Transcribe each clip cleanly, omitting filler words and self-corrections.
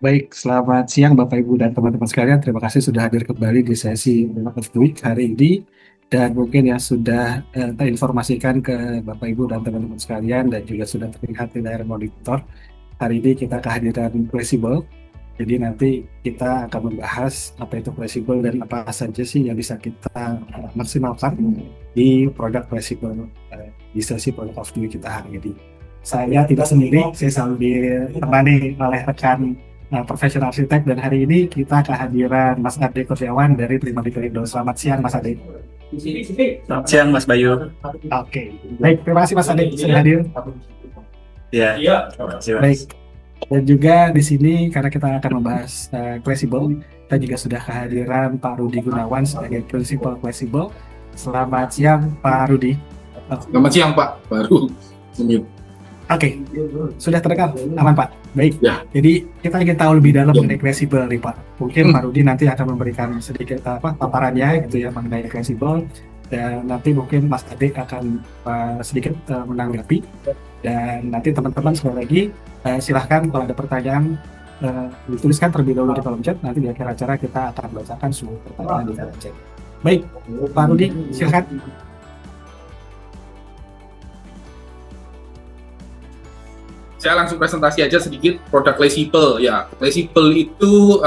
Baik, selamat siang Bapak Ibu dan teman-teman sekalian. Terima kasih sudah hadir kembali di sesi Remote of the Week hari ini. Dan mungkin yang sudah terinformasikan ke Bapak Ibu dan teman-teman sekalian dan juga sudah terlihat di layar monitor. Hari ini kita kehadiran Flexible. Jadi nanti kita akan membahas apa itu Flexible dan apa saja sih yang bisa kita maksimalkan di produk Flexible di sesi Product of the Week kita hari ini. Saya tidak sendiri, saya selalu ditemani oleh rekan profesional arsitek, dan hari ini kita kehadiran Mas Ade Kurniawan dari Trimadi Pelindo. Selamat siang Mas Ade. Selamat siang Mas Bayu. Oke, baik, terima kasih Mas Ade sudah hadir. Ya, terima kasih Mas. Baik, dan juga di sini karena kita akan membahas Flexible, kita juga sudah kehadiran Pak Rudi Gunawan sebagai Principal Flexible. Selamat siang Pak Rudi. Selamat siang Pak, baru menit. Oke, sudah terekam, aman Pak. Baik, Ya. Jadi kita ingin tahu lebih dalam mengenai Flexible nih Pak. Mungkin Pak Rudi nanti akan memberikan sedikit paparannya gitu ya mengenai Flexible, dan nanti mungkin Mas Ade akan sedikit menanggapi, dan nanti teman-teman sekali lagi silahkan kalau ada pertanyaan dituliskan terlebih dahulu di kolom chat. Nanti di akhir acara kita akan bacakan semua pertanyaan di kolom chat. Baik, Pak Rudi silahkan. Saya langsung presentasi aja sedikit produk Flexible. Ya, Flexible itu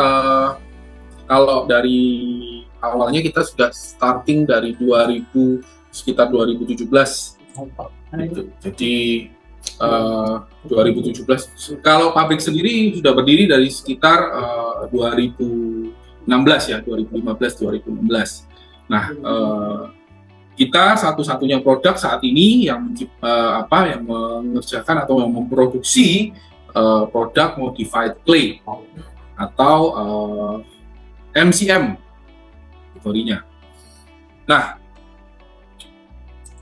kalau dari awalnya kita sudah starting dari sekitar 2017. Gitu. Jadi 2017. Kalau pabrik sendiri sudah berdiri dari sekitar 2016 ya, 2015-2016. Nah, kita satu-satunya produk saat ini yang mengerjakan atau yang memproduksi produk modified clay atau MCM kategorinya. Nah,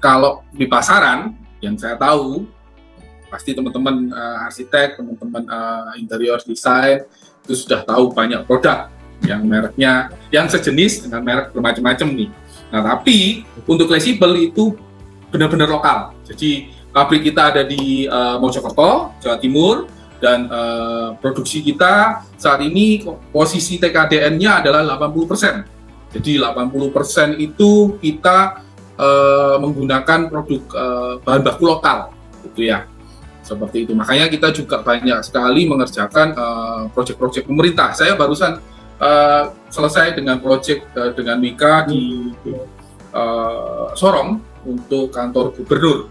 kalau di pasaran yang saya tahu, pasti teman-teman arsitek, teman-teman interior design itu sudah tahu banyak produk yang mereknya yang sejenis dengan merek bermacam-macam nih. Nah, tapi untuk Flexible itu benar-benar lokal. Jadi pabrik kita ada di Mojokerto, Jawa Timur, dan produksi kita saat ini posisi TKDN-nya adalah 80%. Jadi 80% itu kita menggunakan produk bahan baku lokal, gitu ya. Seperti itu. Makanya kita juga banyak sekali mengerjakan proyek-proyek pemerintah. Saya barusan selesai dengan proyek dengan Mika di Sorong untuk kantor gubernur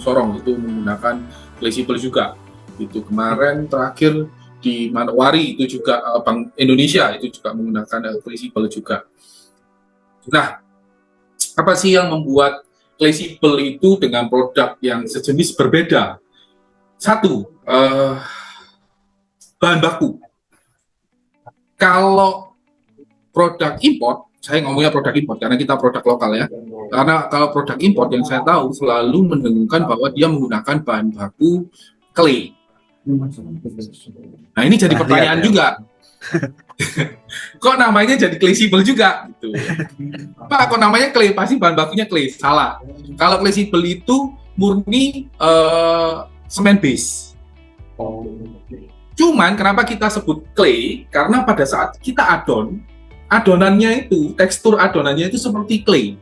Sorong, itu menggunakan Flexible juga. Itu kemarin terakhir di Manokwari itu juga Bank Indonesia itu juga menggunakan Flexible juga. Nah, apa sih yang membuat Flexible itu dengan produk yang sejenis berbeda? Satu, bahan baku. Kalau produk import, saya ngomongnya produk import karena kita produk lokal ya. Karena kalau produk import yang saya tahu selalu mendengungkan bahwa dia menggunakan bahan baku clay. Nah, ini jadi pertanyaan juga. Kok namanya jadi Flexible juga gitu. Pak, kok namanya clay? Pasti bahan bakunya clay. Salah. Kalau Flexible itu murni semen base. Cuman kenapa kita sebut clay? Karena pada saat kita adonannya itu, tekstur adonannya itu seperti clay.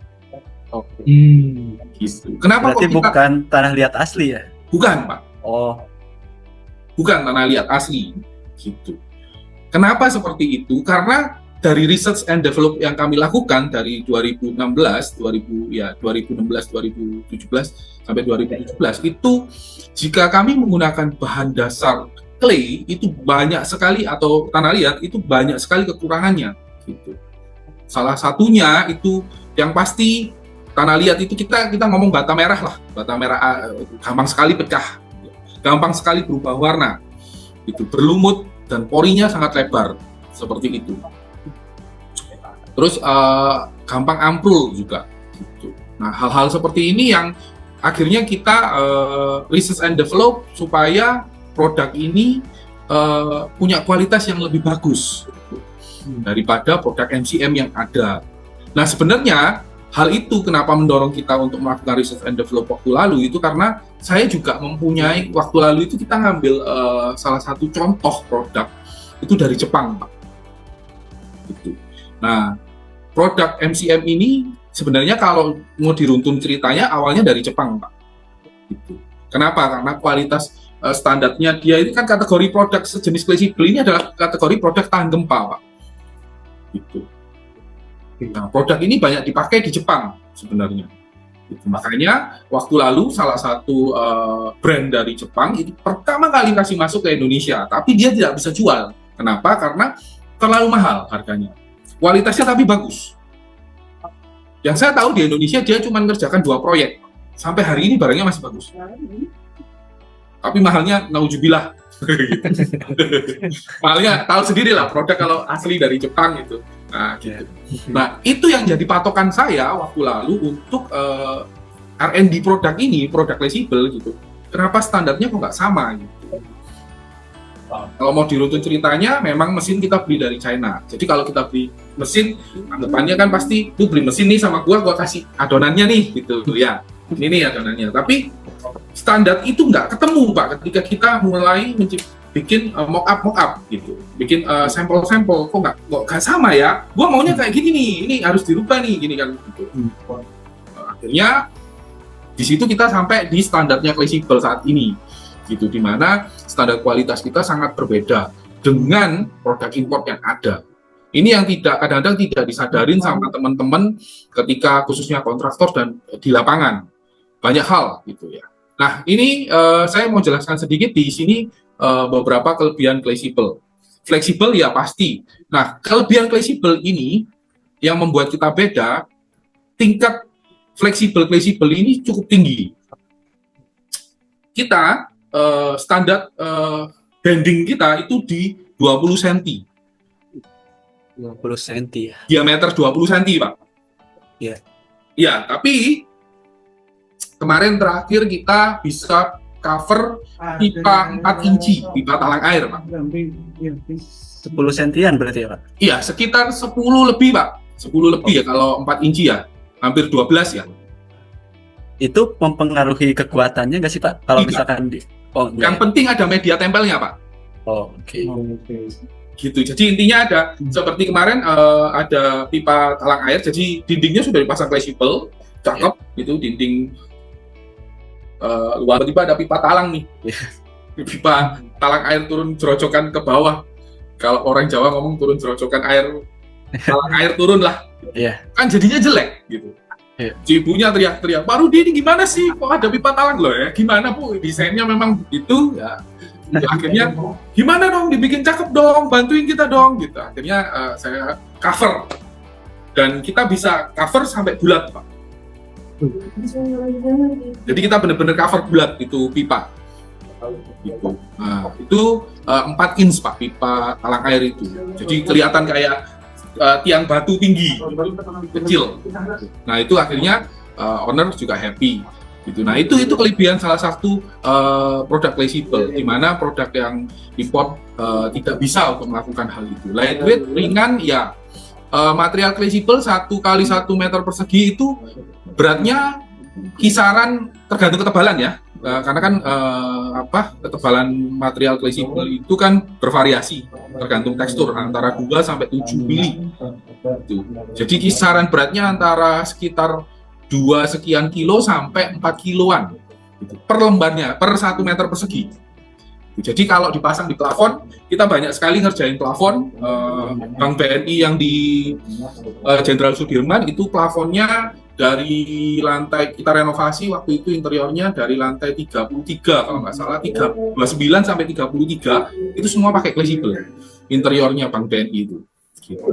Gitu. Kenapa Berarti kok kita... bukan tanah liat asli ya? Bukan, Pak. Oh, Bukan tanah liat asli. Gitu. Kenapa seperti itu? Karena dari research and develop yang kami lakukan dari 2016, 2017 sampai 2017 itu, jika kami menggunakan bahan dasar clay itu banyak sekali, atau tanah liat itu banyak sekali kekurangannya gitu. Salah satunya itu yang pasti tanah liat itu kita ngomong bata merah lah. Bata merah gampang sekali pecah. Gampang sekali berubah warna. Itu berlumut dan porinya sangat lebar seperti itu. Terus gampang ambrul juga gitu. Nah, hal-hal seperti ini yang akhirnya kita research and develop supaya produk ini punya kualitas yang lebih bagus daripada produk MCM yang ada. Nah, sebenarnya hal itu kenapa mendorong kita untuk melakukan research and develop waktu lalu itu karena saya juga mempunyai waktu lalu itu kita ngambil salah satu contoh produk itu dari Jepang, Pak. Gitu. Nah, produk MCM ini sebenarnya kalau mau diruntun ceritanya awalnya dari Jepang, Pak. Gitu. Kenapa? Karena kualitas standarnya dia ini kan kategori produk sejenis fleksibel ini adalah kategori produk tahan gempa, Pak. Gitu. Nah, produk ini banyak dipakai di Jepang sebenarnya. Gitu. Makanya waktu lalu salah satu brand dari Jepang itu pertama kali kasih masuk ke Indonesia, tapi dia tidak bisa jual. Kenapa? Karena terlalu mahal harganya. Kualitasnya tapi bagus. Yang saya tahu di Indonesia dia cuma mengerjakan 2 proyek. Sampai hari ini barangnya masih bagus. Tapi mahalnya naujubillah. Mahalnya tahu sendiri lah produk kalau asli dari Jepang itu. Nah, gitu. Nah, itu yang jadi patokan saya waktu lalu untuk R&D produk ini, produk fleksibel gitu. Kenapa standarnya kok nggak sama gitu? Kalau mau diruntun ceritanya, memang mesin kita beli dari China. Jadi kalau kita beli mesin, anggapannya kan pasti, tuh beli mesin nih sama gua kasih adonannya nih, gitu ya. Ini nih adonannya. Tapi standar itu nggak ketemu, Pak, ketika kita mulai bikin mock-up gitu, bikin sampel-sampel, kok nggak sama ya? Gua maunya kayak gini nih, ini harus dirubah nih, gini kan. Gitu. Akhirnya di situ kita sampai di standarnya fleksibel saat ini. Gitu, di mana standar kualitas kita sangat berbeda dengan produk impor yang ada. Ini yang kadang-kadang tidak disadarin sama teman-teman ketika khususnya kontraktor dan di lapangan. Banyak hal gitu ya. Nah, ini saya mau jelaskan sedikit di sini beberapa kelebihan fleksibel. Fleksibel ya pasti. Nah, kelebihan fleksibel ini yang membuat kita beda, tingkat fleksibel ini cukup tinggi. Kita standar bending kita itu di 20 cm. 20 cm ya. Diameter 20 cm, Pak. Iya. Iya, tapi kemarin terakhir kita bisa cover pipa 4 inci, pipa talang air, Pak. 10 cm berarti ya, Pak? Iya, sekitar 10 lebih, Pak. 10 lebih ya kalau 4 inci ya. Hampir 12 ya. Itu mempengaruhi kekuatannya nggak sih, Pak? Kalau misalkan yang penting ada media tempelnya, Pak. Oh, oke. Gitu. Jadi intinya ada seperti kemarin ada pipa talang air, jadi dindingnya sudah dipasang fleksibel, cakep gitu, dinding luar tiba ada pipa talang nih. Pipa talang air turun jerojokan ke bawah. Kalau orang Jawa ngomong turun jerojokan air, talang air turun lah. Iya. Kan jadinya jelek gitu. Ibunya teriak-teriak, Pak Rudi ini gimana sih? Kok ada pipa talang loh ya? Gimana Bu? Desainnya memang begitu ya. Akhirnya gimana dong? Dibikin cakep dong, bantuin kita dong gitu. Akhirnya saya cover dan kita bisa cover sampai bulat, Pak. Jadi kita benar-benar cover bulat itu pipa. Gitu. Nah, itu 4 inch Pak pipa talang air itu. Jadi kelihatan kayak tiang batu tinggi, kecil. Nah itu akhirnya owner juga happy. Gitu. Nah itu kelebihan salah satu produk fleksibel, di mana produk yang import tidak bisa untuk melakukan hal itu. Lightweight, ringan, ya material fleksibel 1 kali 1 meter persegi itu beratnya kisaran tergantung ketebalan ya. Karena kan ketebalan material fleksibel itu kan bervariasi tergantung tekstur antara 2 sampai 7 mili. Jadi kisaran beratnya antara sekitar 2 sekian kilo sampai 4 kiloan per lembarnya, per 1 meter persegi. Jadi kalau dipasang di plafon, kita banyak sekali ngerjain plafon. Bank BNI yang di Jenderal Sudirman itu plafonnya dari lantai, kita renovasi waktu itu interiornya dari lantai 33 kalau nggak salah, 29 sampai 33 itu semua pakai fleksibel interiornya Bank BNI itu. Gitu.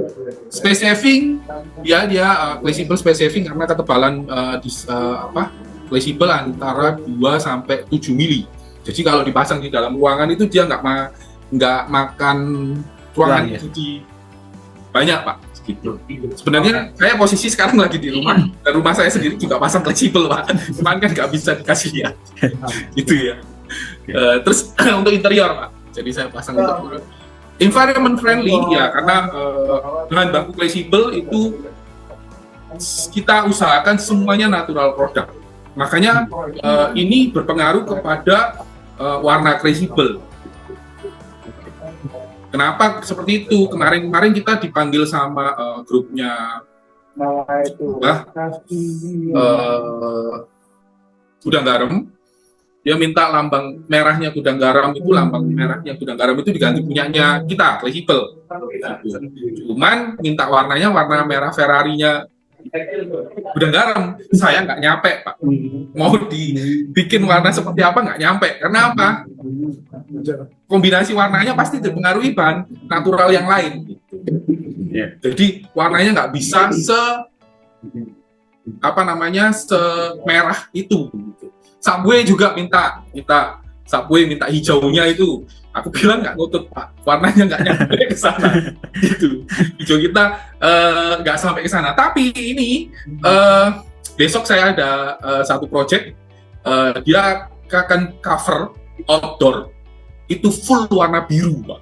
Space saving ya dia fleksibel space saving karena ketebalan fleksibel antara 2 sampai 7 mili. Jadi kalau dipasang di dalam ruangan itu dia nggak makan ruangan ya. Jadi banyak Pak. Gitu. Sebenarnya saya posisi sekarang lagi di rumah dan rumah saya sendiri juga pasang fleksibel Pak. Cuman kan nggak bisa dikasih ya. Gitu ya. Terus untuk interior Pak. Jadi saya pasang untuk environment friendly ya karena bahan baku fleksibel itu kita usahakan semuanya natural product. Makanya ini berpengaruh kepada warna traceable. Kenapa seperti itu? Kemarin kita dipanggil sama grupnya Gudang Garam. Dia minta lambang merahnya Gudang Garam itu, lambang merahnya Gudang Garam itu diganti punyanya kita, traceable. Cuman minta warnanya warna merah Ferrari-nya Gudang Garam. Saya nggak nyampe, Pak. Mau dibikin warna seperti apa nggak nyampe. Karena apa? Kombinasi warnanya pasti dipengaruhi bahan natural yang lain. Jadi warnanya nggak bisa semerah itu. Subway juga minta Subway minta hijaunya itu. Aku bilang nggak nutut, Pak, warnanya nggak nyampe ke sana. Gitu. Hijau kita nggak sampai ke sana. Tapi ini besok saya ada satu project, dia akan cover outdoor itu full warna biru, Pak,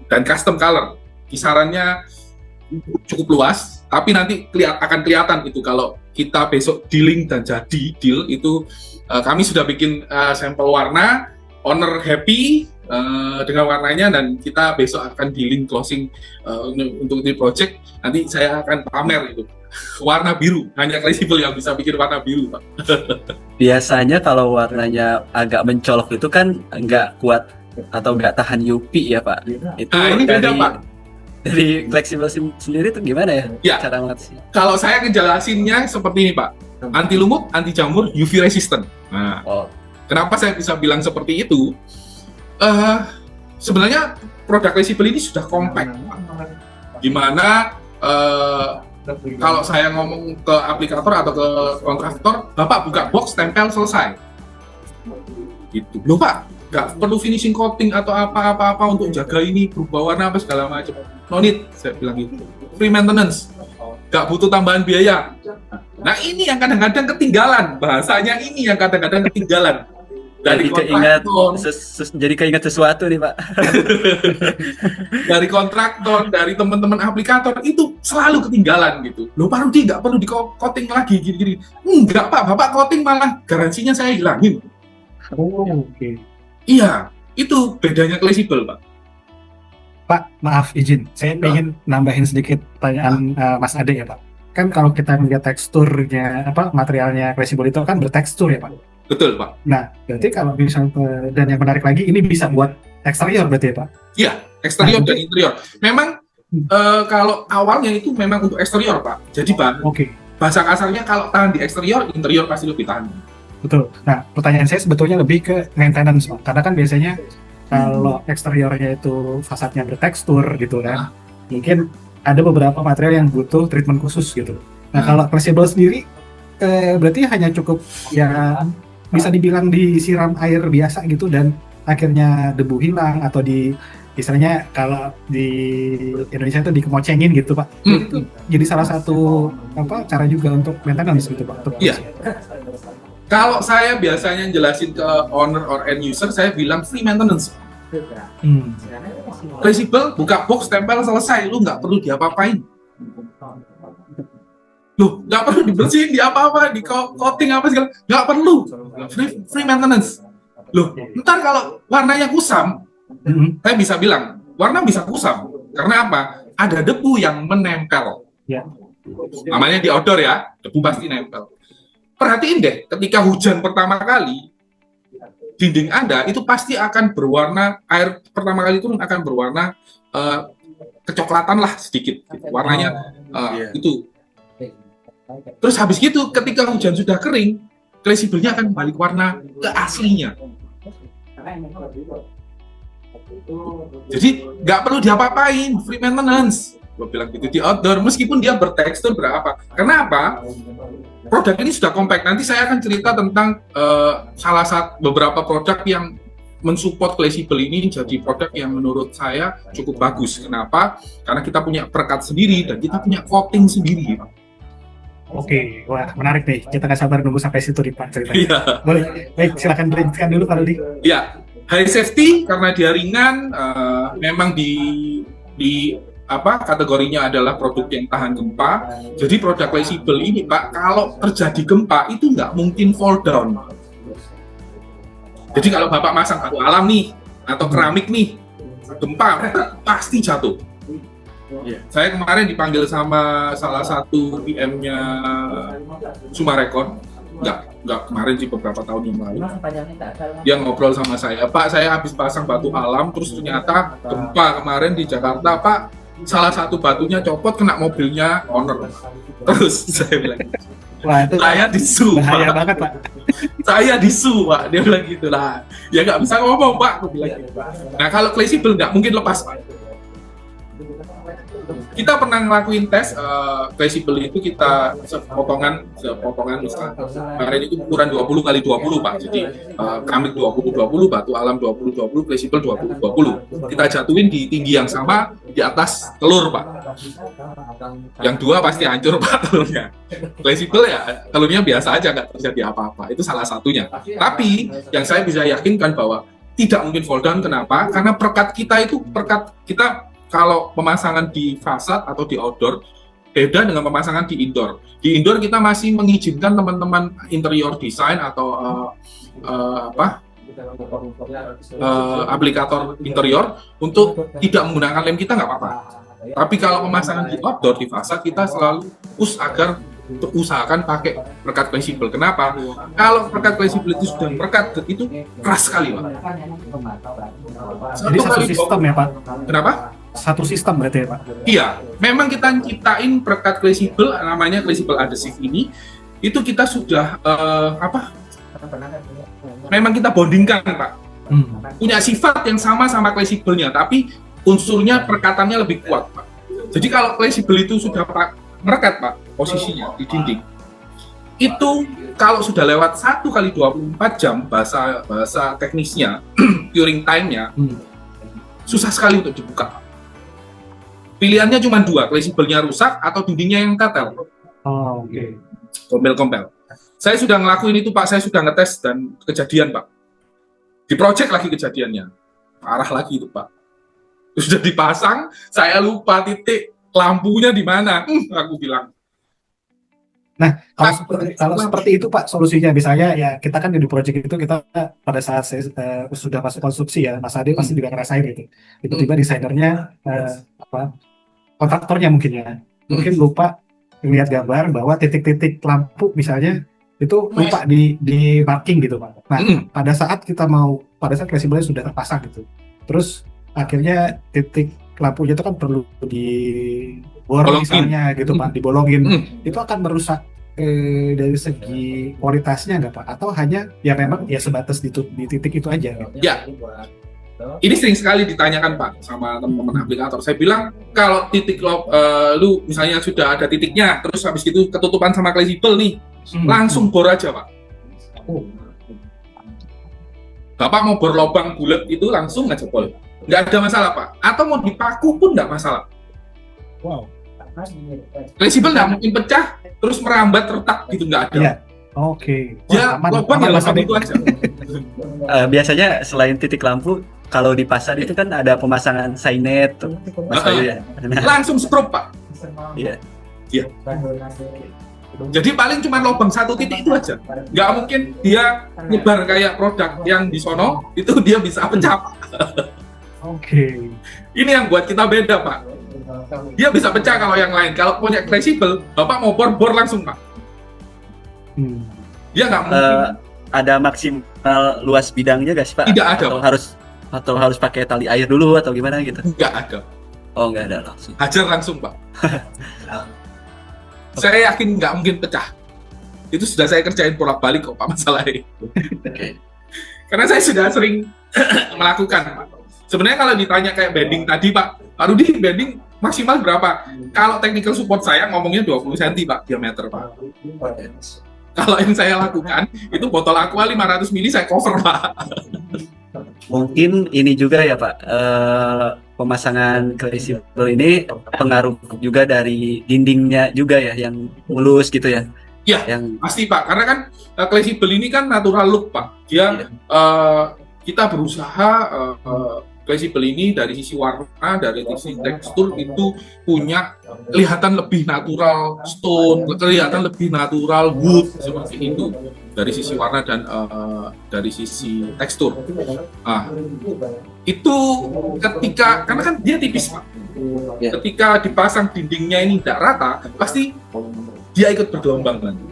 dan custom color. Kisarannya cukup luas, tapi nanti akan kelihatan itu kalau kita besok dealing dan jadi deal itu. Kami sudah bikin sampel warna, owner happy dengan warnanya, dan kita besok akan dealing closing untuk di project. Nanti saya akan pamer itu warna biru, hanya traceable yang bisa bikin warna biru, Pak. Biasanya kalau warnanya agak mencolok itu kan nggak kuat atau nggak tahan UV ya, Pak. Itu Ini beda, Pak. Dari fleksibel sendiri itu gimana ya? Ya. Cara mengatasi? Kalau saya ngejelasinnya seperti ini, Pak. Anti lumut, anti jamur, UV resistant. Nah, kenapa saya bisa bilang seperti itu? Sebenarnya produk traceable ini sudah compact, dimana kalau saya ngomong ke aplikator atau ke kontraktor, Bapak buka box, tempel, selesai. Gitu. Loh, Pak, nggak perlu finishing coating atau apa-apa untuk jaga ini berubah warna apa segala macam. No need, saya bilang gitu. Free maintenance, nggak butuh tambahan biaya. Nah, ini yang kadang-kadang ketinggalan, bahasanya ini yang kadang-kadang ketinggalan. Dari jadi keinget sesuatu nih, Pak. Dari kontraktor, dari teman-teman aplikator itu selalu ketinggalan gitu. Loh, Pak Rudi nggak perlu di coating lagi gini-gini. Enggak, Pak, Bapak coating malah garansinya saya hilangin. Oke. Iya, itu bedanya traceable, Pak. Pak, maaf izin, saya ingin nambahin sedikit pertanyaan Mas Ade ya, Pak. Kan kalau kita melihat teksturnya, materialnya traceable itu kan bertekstur ya, Pak. Betul, Pak. Nah, berarti kalau misalnya, dan yang menarik lagi, ini bisa buat eksterior berarti ya, Pak? Iya, eksterior dan interior. Memang kalau awalnya itu memang untuk eksterior, Pak. Jadi, Pak, bahasa kasarnya kalau tahan di eksterior, interior pasti lebih tahan. Betul. Nah, pertanyaan saya sebetulnya lebih ke maintenance, Pak. Karena kan biasanya kalau eksteriornya itu fasadnya bertekstur gitu kan, mungkin ada beberapa material yang butuh treatment khusus gitu. Nah, kalau traceable sendiri, berarti hanya cukup ya bisa dibilang disiram air biasa gitu dan akhirnya debu hilang, atau misalnya kalau di Indonesia itu dikemocengin gitu, Pak. Itu jadi salah satu cara juga untuk maintenance gitu, Pak. Iya. Kalau saya biasanya jelasin ke owner or end user, saya bilang free maintenance. Traceable, buka box, tempel, selesai. Lu nggak perlu diapa-apain. Lu nggak perlu dibersihin, diapa-apa, di coating apa segala. Nggak perlu. Free maintenance. Loh, ntar kalau warnanya kusam, saya bisa bilang, warna bisa kusam. Karena apa? Ada debu yang menempel. Namanya di outdoor ya, debu pasti nempel. Perhatiin deh, ketika hujan pertama kali, dinding Anda itu pasti akan berwarna, air pertama kali turun akan berwarna kecoklatan lah sedikit. Gitu. Warnanya itu. Terus habis gitu, ketika hujan sudah kering, traceable-nya akan balik warna ke aslinya. Jadi nggak perlu diapa-apain, free maintenance. Gue bilang gitu di outdoor, meskipun dia bertekstur berapa. Kenapa? Produk ini sudah compact. Nanti saya akan cerita tentang salah satu beberapa produk yang mensupport traceable ini jadi produk yang menurut saya cukup bagus. Kenapa? Karena kita punya perekat sendiri dan kita punya coating sendiri. Oke, wah menarik nih. Kita nggak sabar nunggu sampai situ nih, Pak, ceritanya. Iya. Boleh, baik, silakan dilanjutkan dulu Pak Rudi. Ya, high safety karena dia ringan, memang kategorinya adalah produk yang tahan gempa. Jadi produk fleksibel ini Pak, kalau terjadi gempa itu nggak mungkin fall down. Jadi kalau Bapak masang batu alam nih atau keramik nih, gempa pasti jatuh. Saya kemarin dipanggil sama salah satu PM-nya Sumarekon, nggak kemarin sih, beberapa tahun yang lalu. Dia ngobrol sama saya, Pak, saya habis pasang batu alam, terus ternyata gempa kemarin di Jakarta, Pak, salah satu batunya copot kena mobilnya owner. Terus saya bilang, Wah, itu saya disu, bahaya Pak. banget, Pak. Saya disu, Pak. Dia bilang gitu lah. Ya nggak bisa ngomong, Pak. Aku bilang gitu. Nah, kalau fleksibel nggak mungkin lepas, Pak. Kita pernah ngelakuin tes fleksibel itu, kita sepotongan misalnya kemarin itu ukuran 20 kali 20 Pak. Jadi keramik 20-20, batu alam 20-20, fleksibel 20-20. Kita jatuhin di tinggi yang sama di atas telur Pak. Yang dua pasti hancur Pak telurnya. Fleksibel ya telurnya biasa aja, nggak terjadi apa-apa. Itu salah satunya. Tapi yang saya bisa yakinkan bahwa tidak mungkin fall down. Kenapa? Karena perekat kita kalau pemasangan di fasad atau di outdoor beda dengan pemasangan di indoor. Di indoor kita masih mengizinkan teman-teman interior design atau aplikator interior untuk tidak menggunakan lem, kita nggak apa-apa. Tapi kalau pemasangan di outdoor di fasad, kita selalu push agar usahakan pakai perekat fleksibel. Kenapa? Kalau perekat fleksibel itu sudah perekat, itu keras sekali Pak. Jadi satu sistem ya, Pak? Kenapa? Satu sistem berarti ya, Pak? Iya, memang kita ciptain perekat fleksibel, namanya fleksibel adhesive ini, itu kita sudah memang kita bondingkan Pak. Punya sifat yang sama fleksibelnya, tapi unsurnya perekatannya lebih kuat Pak. Jadi kalau fleksibel itu sudah merekat Pak, posisinya di dinding, itu kalau sudah lewat 1 kali 24 jam, bahasa teknisnya, curing time-nya, susah sekali untuk dibuka. Pilihannya cuma 2, fleksibelnya rusak atau dindingnya yang katel. Oh, oke. Kompel-kompel. Saya sudah ngelakuin itu Pak, saya sudah ngetes dan kejadian Pak. Di project lagi kejadiannya. Parah lagi itu Pak. Sudah dipasang, saya lupa titik lampunya di mana. Aku bilang. Nah, kalau seperti itu Pak, solusinya misalnya ya kita kan di project itu kita pada saat sudah masuk konstruksi ya, Mas Ade pasti juga ngerasain gitu. Tiba-tiba desainernya kontraktornya mungkin lupa melihat gambar bahwa titik-titik lampu misalnya itu lupa di marking gitu Pak. Nah, pada saat fleksibelnya sudah terpasang gitu, terus akhirnya titik lampunya itu kan perlu dibor misalnya gitu Pak, dibolongin, itu akan merusak dari segi kualitasnya nggak Pak? Atau hanya ya memang ya sebatas di titik itu aja? Ya, ini sering sekali ditanyakan Pak sama teman-teman aplikator. Saya bilang kalau titik lu misalnya sudah ada titiknya, terus habis itu ketutupan sama fleksibel nih, langsung bor aja Pak. Bapak mau bor lubang bulat itu langsung aja bor, nggak ada masalah Pak. Atau mau dipaku pun nggak masalah. Wow. Fleksibel nggak mungkin pecah terus merambat retak gitu, nggak ada. Yeah. Oke. Ya, lubang ya lubang itu aja. Biasanya selain titik lampu, kalau di pasar itu kan ada pemasangan signet tuh, Mas Bayu ya. Langsung strobe Pak. Iya. Iya. Jadi paling cuma lubang 1 titik itu aja. Nggak mungkin dia nyebar kayak produk yang di sono, itu dia bisa pecah Pak. Oke. Ini yang buat kita beda Pak. Dia bisa pecah kalau yang lain. Kalau punya fleksibel, Bapak mau bor langsung Pak. Dia nggak mungkin. Ada maksimal luas bidangnya nggak sih Pak? Tidak ada. Atau harus pakai tali air dulu atau gimana gitu? Nggak ada. Oh, nggak ada langsung. Hajar langsung Pak. Saya yakin nggak mungkin pecah. Itu sudah saya kerjain bolak-balik kok Pak masalahnya. Okay. Karena saya sudah sering melakukan Pak. Sebenarnya kalau ditanya kayak bending tadi Pak Rudi, bending maksimal berapa? Kalau technical support saya ngomongnya 20 cm Pak diameter Pak. Kalau yang saya lakukan itu botol aqua 500 ml saya cover Pak. Mungkin ini juga ya Pak, pemasangan fleksibel ini pengaruh juga dari dindingnya juga ya, yang mulus gitu ya? Ya, pasti Pak, karena kan fleksibel ini kan natural look Pak. Dia kita berusaha fleksibel ini dari sisi warna, dari sisi tekstur itu punya kelihatan lebih natural stone, kelihatan lebih natural wood seperti itu dari sisi warna dan dari sisi tekstur. Nah, itu ketika karena kan dia tipis Pak, Ya. ketika dipasang dindingnya ini tidak rata, pasti dia ikut bergelombang nanti.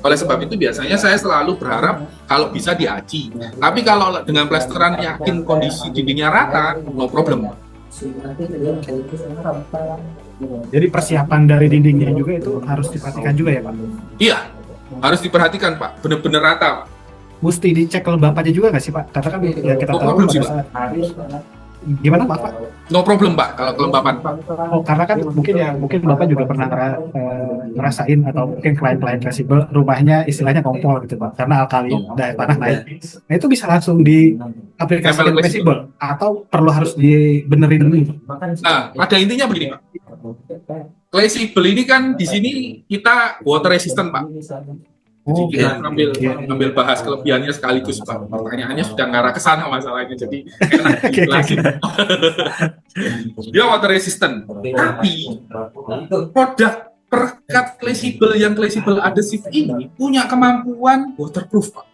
Oleh sebab itu biasanya saya selalu berharap kalau bisa diaci. Tapi kalau dengan plesteran yakin kondisi dindingnya rata, no problem. Jadi persiapan dari dindingnya juga itu harus diperhatikan juga ya Pak. Iya, harus diperhatikan Pak, benar-benar rata Pak. Mesti dicek kelembapannya juga nggak sih Pak? Karena kan ya kita No tahu problem sih, pada saat gimana Pak? No problem Pak kalau kelembapan Pak. Oh, karena kan mungkin Bapak juga pernah ngerasain atau mungkin klien-klien fleksibel rumahnya istilahnya kompor gitu Pak, karena alkali daya tanah naik. Nah itu bisa langsung diaplikasikan Tempel fleksibel atau perlu harus dibenerin dulu? Nah, pada intinya begini Pak. Fleksibel ini kan di sini kita water resistant Pak. Jadi Oh, kita oke. ambil bahas kelebihannya sekaligus Pak. Pertanyaannya sudah ngarah ke sana masalahnya, jadi enak dijelasin. Dia water resistant. Tapi produk perekat fleksibel yang fleksibel adhesive ini punya kemampuan waterproof Pak.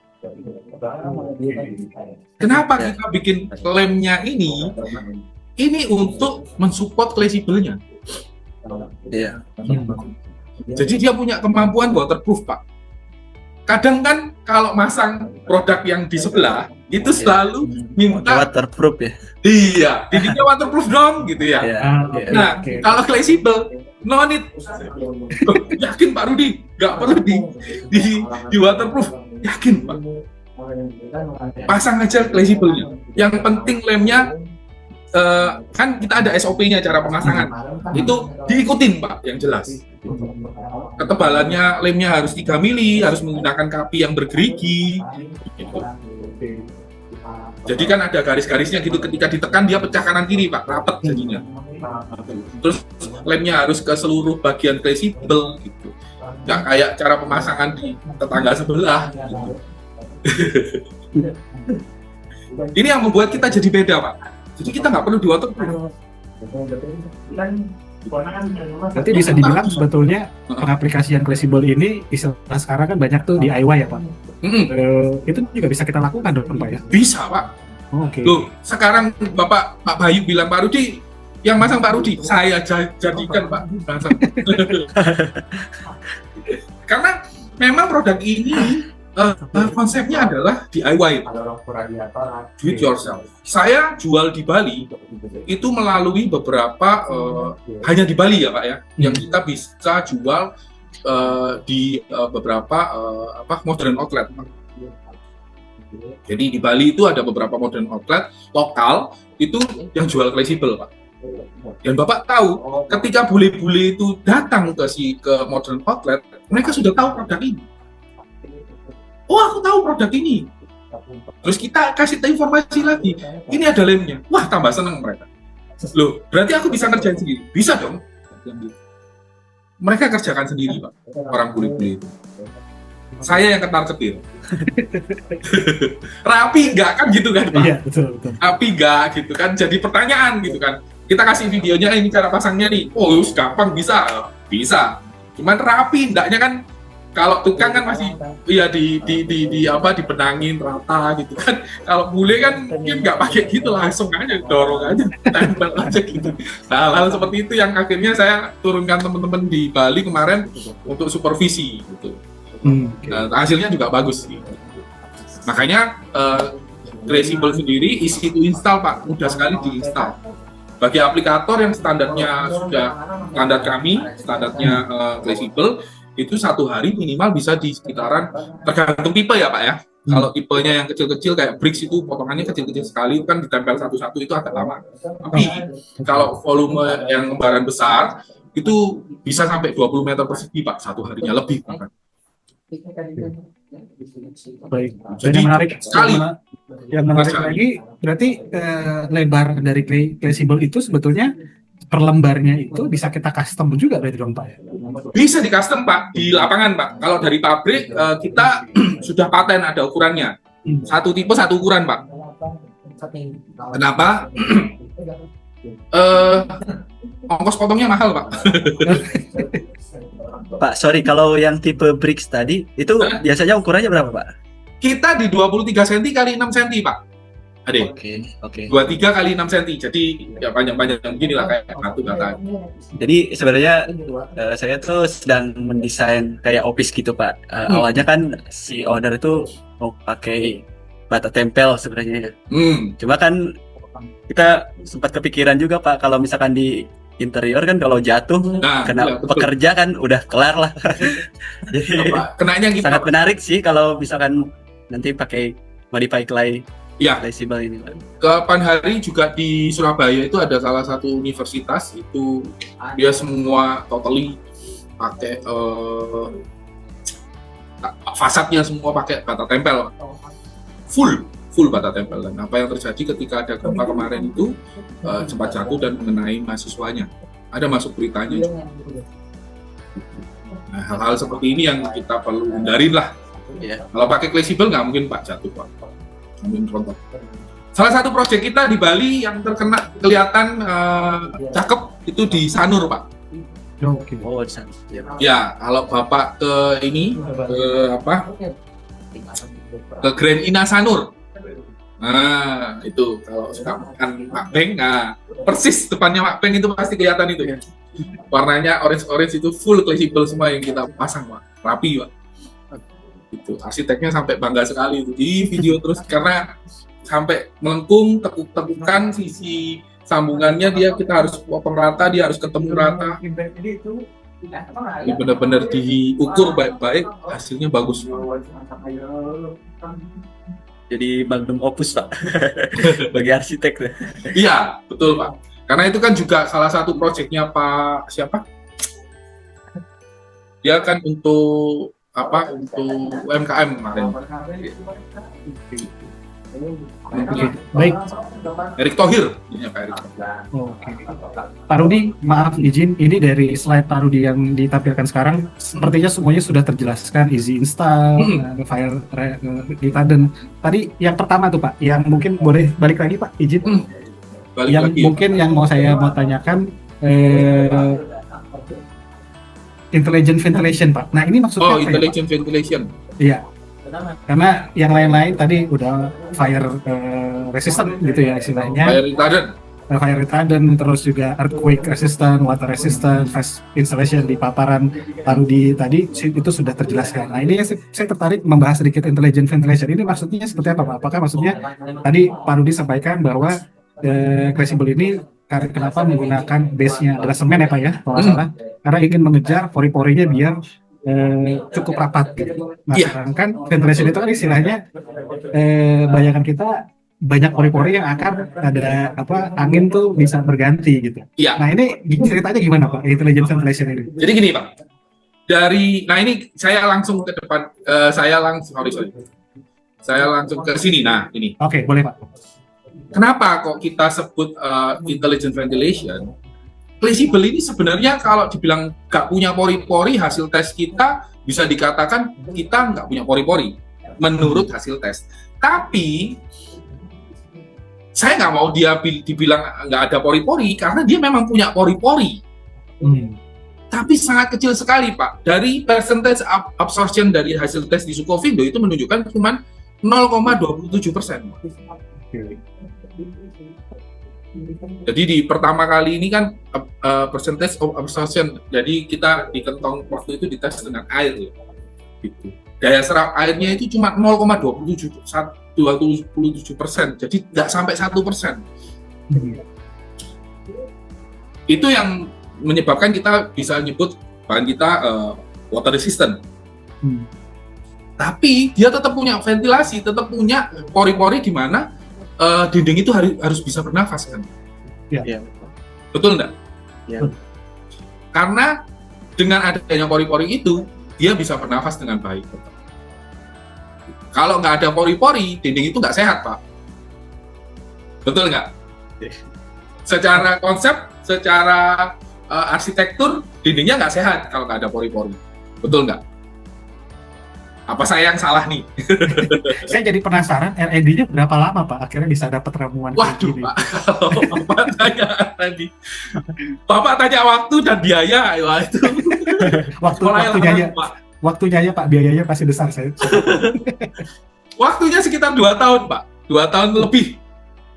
Kenapa kita bikin lemnya ini? Ini untuk mensupport fleksibelnya. Iya. Jadi dia punya kemampuan waterproof Pak. Kadang kan kalau masang produk yang di sebelah itu selalu minta Waterproof ya. iya dindingnya waterproof dong gitu ya. Iya. Oke. Nah kalau fleksibel no need. Yakin Pak Rudi nggak perlu di waterproof, yakin Pak, pasang aja fleksibelnya. Yang penting lemnya kan kita ada SOP-nya cara pemasangan itu diikutin Pak yang jelas. Ketebalannya lemnya harus 3 mili, harus menggunakan kapi yang bergerigi gitu. Jadi kan ada garis-garisnya gitu, ketika ditekan dia pecah kanan kiri Pak, rapet jadinya. Terus lemnya harus ke seluruh bagian fleksibel gitu. Nggak kayak cara pemasangan di tetangga sebelah gitu. Ini yang membuat kita jadi beda Pak. Jadi kita nggak perlu di waterproof. Berarti bisa dibilang sebetulnya pengaplikasian fleksibel ini istilah sekarang kan banyak tuh DIY ya Pak. Itu juga bisa kita lakukan dong Pak ya? Bisa Pak. Oh, oke. Loh, sekarang Pak Bayu bilang Pak Rudi, yang masang Pak Rudi, saya jadikan Pak masang. Karena memang produk ini konsepnya adalah DIY, do it yourself. Saya jual di Bali itu melalui beberapa hanya di Bali ya Pak ya, yang kita bisa jual di beberapa modern outlet. Jadi di Bali itu ada beberapa modern outlet lokal itu yang jual fleksibel Pak. Dan Bapak tahu ketika bule-bule itu datang ke modern outlet, mereka sudah tahu produk ini. Oh aku tahu produk ini. Terus kita kasih informasi lagi, ini ada lemnya. Wah tambah seneng mereka. Loh berarti aku bisa kerjain sendiri? Bisa dong. Mereka kerjakan sendiri Pak, orang bule-bule itu. Saya yang ketar-ketir. Rapi nggak kan gitu kan Pak? Iya betul. Rapi nggak gitu kan? Jadi pertanyaan gitu kan. Kita kasih videonya, ini cara pasangnya nih. Oh gampang, bisa. Cuman rapi enggaknya kan. Kalau tukang kan masih ya dibenangin rata gitu kan. Kalau bule kan mungkin nggak pakai gitu, langsung aja dorong aja, tempel aja gitu. Nah, hal seperti itu yang akhirnya saya turunkan teman-teman di Bali kemarin untuk supervisi gitu. Nah, hasilnya juga bagus sih. Makanya fleksibel sendiri easy to install Pak, mudah sekali diinstal. Bagi aplikator yang standarnya sudah standar kami, standarnya fleksibel, itu 1 hari minimal bisa di sekitaran, tergantung tipe ya Pak ya. Kalau tipenya yang kecil-kecil kayak bricks itu potongannya kecil-kecil sekali, itu kan ditempel satu-satu itu agak lama. Tapi kalau volume yang lembaran besar itu bisa sampai 20 meter persegi Pak, 1 harinya lebih bahkan. Baik. Jadi sekali. Yang menarik lagi berarti lebar dari fleksibel itu sebetulnya per lembarnya itu bisa kita custom juga berarti dong Pak ya? Bisa di custom Pak, di lapangan Pak. Kalau dari pabrik kita sudah paten ada ukurannya. 1 tipe 1 ukuran Pak. Kenapa? Ongkos potongnya mahal, Pak. Pak, sorry, kalau yang tipe bricks tadi itu biasanya ukurannya berapa, Pak? Kita di 23 cm kali 6 cm, Pak. Adik. Oke. 23 kali 6 cm. Jadi ya panjang-panjang begini lah kayak batu kata. Jadi sebenarnya saya tuh sedang mendesain kayak office gitu, Pak. Awalnya kan si owner itu mau pakai bata tempel sebenarnya. Cuma kan kita sempat kepikiran juga, Pak, kalau misalkan di interior kan kalau jatuh kena pekerja kan udah kelar lah. Jadi Kenanya gitu. sangat menarik sih kalau misalkan nanti pakai modify clay. Ya, Fleksibel ini, Pak. kapan hari juga di Surabaya itu ada salah satu universitas itu dia semua totally pakai fasadnya semua pakai bata tempel, full bata tempel. Dan apa yang terjadi ketika ada gempa kemarin itu sempat jatuh dan mengenai mahasiswanya, ada masuk beritanya juga. Nah, hal-hal seperti ini yang kita perlu hindarin lah. Kalau pakai fleksibel nggak mungkin Pak jatuh, Pak. Salah satu proyek kita di Bali yang terkena kelihatan cakep itu di Sanur, Pak. Oke. Oh, di sana. Ya, kalau Bapak ke ini ke Grand Ina Sanur. Nah, itu kalau suka makan makbeng, nah persis depannya makbeng itu pasti kelihatan itu. Warnanya orange itu full fleksibel semua yang kita pasang, Pak. Rapi, Pak. Itu arsiteknya sampai bangga sekali itu di video terus karena sampai melengkung tekuk-tekukan sisi sambungannya kita harus potong rata, dia harus ketemu rata. Ini benar-benar diukur baik-baik, hasilnya bagus. Jadi magnum opus, Pak. Bagi arsitek. Iya, betul, Pak. Karena itu kan juga salah satu proyeknya Pak siapa? Dia kan untuk UMKM kemarin. Oke, baik. Erick Thohir, ini Pak Erick. Oke. Pak Rudi, maaf izin, ini dari slide Pak Rudi yang ditampilkan sekarang, sepertinya semuanya sudah terjelaskan, easy install, fire retardant. Tadi yang pertama tuh Pak, yang mungkin boleh balik lagi Pak, izin. Balik yang lagi. Mungkin yang saya mau tanyakan, intelligent ventilation Pak. Nah ini maksudnya apa ya, Pak? Intelligent ventilation. Iya. Karena yang lain-lain tadi udah fire resistant gitu ya istilahnya. Fire retardant. Fire retardant, terus juga earthquake resistant, water resistant, fast installation di paparan Parudi tadi itu sudah terjelaskan. Nah ini saya tertarik membahas sedikit intelligent ventilation. Ini maksudnya seperti apa Pak? Apakah maksudnya tadi Parudi sampaikan bahwa fleksibel ini kenapa menggunakan base-nya adalah semen ya Pak ya, kalau nggak salah, karena ingin mengejar pori-porinya biar cukup rapat gitu. Nah, sedangkan ventilation itu kan istilahnya bayangan kita banyak pori-pori yang akan ada angin tuh bisa berganti gitu. Iya. Nah ini ceritanya gimana Pak intelligent ventilation ini? Jadi gini Pak, nah ini saya langsung ke depan, saya langsung ke sini. Nah ini. Oke, boleh Pak. Kenapa kok kita sebut intelligent ventilation? Fleksibel ini sebenarnya kalau dibilang nggak punya pori-pori, hasil tes kita bisa dikatakan kita nggak punya pori-pori menurut hasil tes. Tapi saya nggak mau dia dibilang nggak ada pori-pori karena dia memang punya pori-pori. Tapi sangat kecil sekali Pak. Dari percentage absorption dari hasil tes di Sukovindo itu menunjukkan cuma 0,27%. Jadi di pertama kali ini kan percentage of absorption, jadi kita di kentong waktu itu dites dengan air gitu. Daya serap airnya itu cuma 0,27%, jadi nggak sampai 1%. Itu yang menyebabkan kita bisa nyebut bahan kita water resistant. Tapi dia tetap punya ventilasi, tetap punya pori-pori di mana dinding itu harus bisa bernafas kan? Iya. Betul nggak? Iya. Karena dengan adanya pori-pori itu, dia bisa bernafas dengan baik. Kalau nggak ada pori-pori, dinding itu nggak sehat, Pak. Betul nggak? Secara konsep, secara arsitektur, dindingnya nggak sehat kalau nggak ada pori-pori. Betul nggak? Apa saya yang salah nih? Saya jadi penasaran R&D-nya berapa lama Pak akhirnya bisa dapat ramuan kayak Waduh gini? Pak, kalau Bapak tanya tadi, Bapak tanya waktu dan biaya, wah itu Waktunya lama, ya, Pak. waktunya ya Pak, biayanya pasti besar saya. Waktunya sekitar 2 tahun Pak, 2 tahun lebih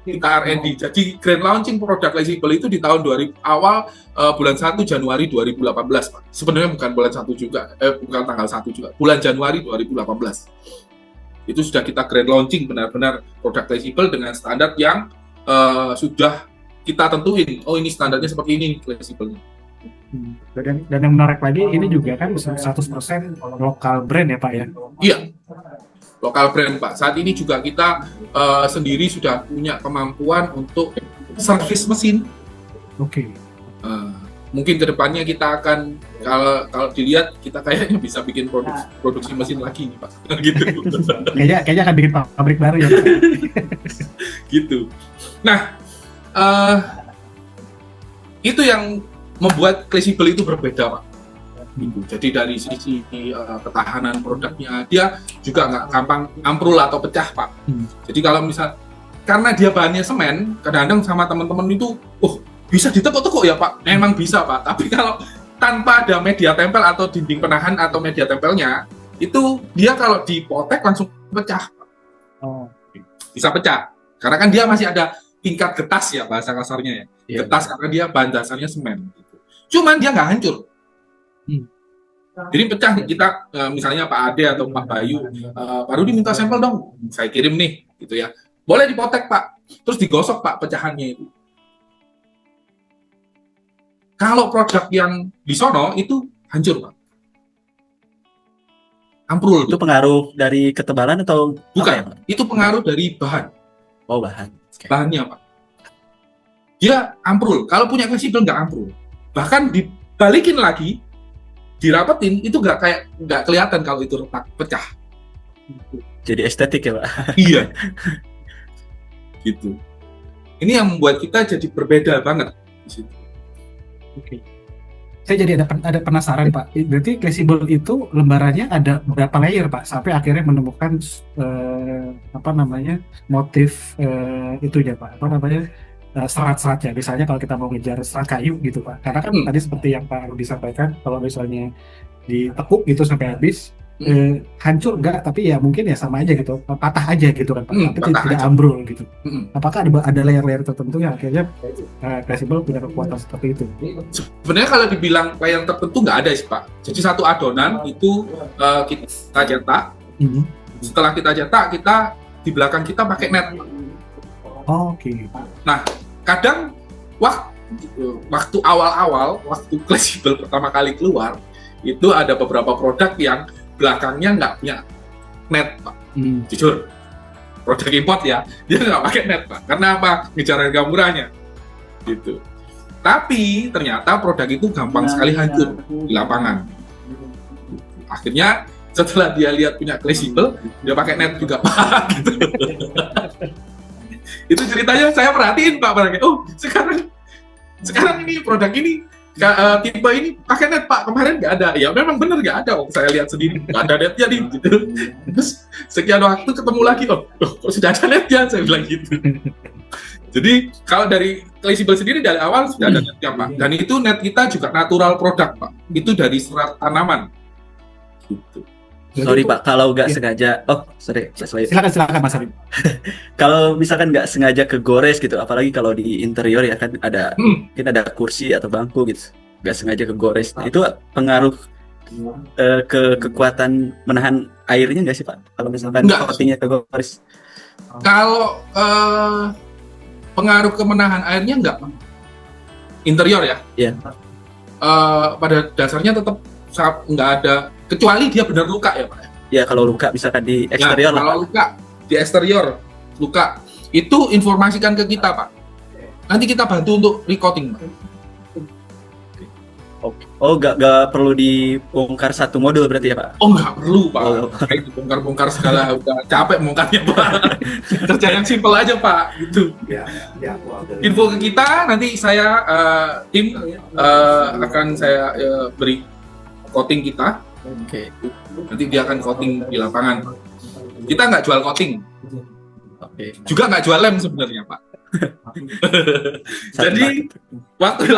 kita R&D. Jadi grand launching produk fleksibel itu di tahun 2000 awal bulan 1 Januari 2018 Pak. Sebenarnya bukan bulan 1 juga, bukan tanggal 1 juga, bulan Januari 2018. Itu sudah kita grand launching benar-benar produk fleksibel dengan standar yang sudah kita tentuin. Oh ini standarnya seperti ini fleksibelnya. Dan yang menarik lagi ini juga kan 100% lokal brand ya Pak ya. Iya, lokal brand Pak. Saat ini juga kita sendiri sudah punya kemampuan untuk servis mesin. Oke. Mungkin kedepannya kita akan kalau dilihat kita kayaknya bisa bikin produksi mesin lagi nih Pak. Gitu. Kayaknya akan bikin pabrik baru ya Pak. Gitu. Nah, itu yang membuat fleksibel itu berbeda Pak. Gitu. Jadi dari sisi ketahanan produknya dia juga nggak gampang ambrol atau pecah Pak. Jadi kalau misal karena dia bahannya semen, kadang-kadang sama teman-teman itu, bisa ditepuk-tepuk ya Pak. Memang bisa Pak. Tapi kalau tanpa ada media tempel atau dinding penahan atau media tempelnya, itu dia kalau dipotek langsung pecah. Oh. Bisa pecah. Karena kan dia masih ada tingkat getas ya bahasa kasarnya ya. Iya. Getas karena dia bahan dasarnya semen. Gitu. Cuman dia nggak hancur. Jadi pecah kita misalnya Pak Ade atau Pak Bayu, Pak Rudi minta sampel dong, saya kirim nih, gitu ya. Boleh dipotek Pak, terus digosok Pak pecahannya itu. Kalau produk yang di sono itu hancur Pak, ambrul. Itu pengaruh dari ketebalan atau Bukan, apa ya, Pak? itu pengaruh dari bahan, Oh, bahan. Oke. bahannya Pak. Dia ambrul, kalau punya fleksibel nggak ambrul. Bahkan dibalikin lagi, dirapetin itu nggak kelihatan kalau itu retak pecah. Jadi estetik ya, Pak. Iya, gitu. Ini yang membuat kita jadi berbeda banget di situ. Oke. Saya jadi ada penasaran Pak. Berarti fleksibel itu lembarannya ada berapa layer Pak sampai akhirnya menemukan motif itunya Pak. Serat-seratnya. Misalnya kalau kita mau ngejar serat kayu gitu Pak. Karena kan tadi seperti yang Pak Rudi sampaikan, kalau misalnya ditekuk gitu sampai habis, hancur enggak, tapi ya mungkin ya sama aja gitu, patah aja gitu kan Pak. Tapi tidak ambrul gitu. Apakah ada layer-layer tertentu yang akhirnya fleksibel punya kekuatan seperti itu? Sebenarnya kalau dibilang layer tertentu nggak ada sih Pak. Jadi satu adonan itu kita cetak. Setelah kita cetak, kita di belakang kita pakai net. Oke. Nah, kadang waktu awal-awal, waktu fleksibel pertama kali keluar, itu ada beberapa produk yang belakangnya nggak punya net, Pak. Jujur, produk import ya, dia nggak pakai net, Pak. Karena apa? Ngejar harga murahnya. Gitu. Tapi ternyata produk itu gampang sekali hancur di lapangan. Akhirnya setelah dia lihat punya fleksibel, dia pakai net juga, Pak. Gitu. Itu ceritanya saya perhatiin Pak, sekarang ini produk ini tipe ini pakai net Pak, kemarin nggak ada. Ya memang benar nggak ada, saya lihat sendiri nggak ada netnya nih gitu. Terus sekian waktu ketemu lagi, kok sudah ada netnya, saya bilang gitu. Jadi kalau dari fleksibel sendiri dari awal sudah ada netnya Pak, dan itu net kita juga natural produk Pak, itu dari serat tanaman gitu. Sorry Pak, kalau nggak sengaja, Silakan Mas Arif. Kalau misalkan nggak sengaja kegores gitu, apalagi kalau di interior ya kan ada mungkin ada kursi atau bangku gitu, nggak sengaja kegores, itu pengaruh ke kekuatan menahan airnya nggak sih Pak? Kalau misalkan coatingnya kegores? Kalau pengaruh ke menahan airnya nggak, interior ya? Iya. Pada dasarnya tetap nggak ada, kecuali dia benar luka ya Pak. Ya kalau luka misalkan di eksterior Kalau luka di eksterior, luka itu informasikan ke kita Pak. Nanti kita bantu untuk recoating Pak. Oh, nggak perlu dibongkar satu modul berarti ya Pak? Oh nggak perlu Pak. Oh. Kayak dibongkar-bongkar segala, udah capek bongkarnya Pak. Kerja yang simpel aja Pak, gitu. Info ke kita, nanti saya tim akan saya beri coating kita Oke. Nanti dia akan coating di lapangan. Kita nggak jual coating, Oke. juga nggak jual lem sebenarnya Pak. Jadi waktu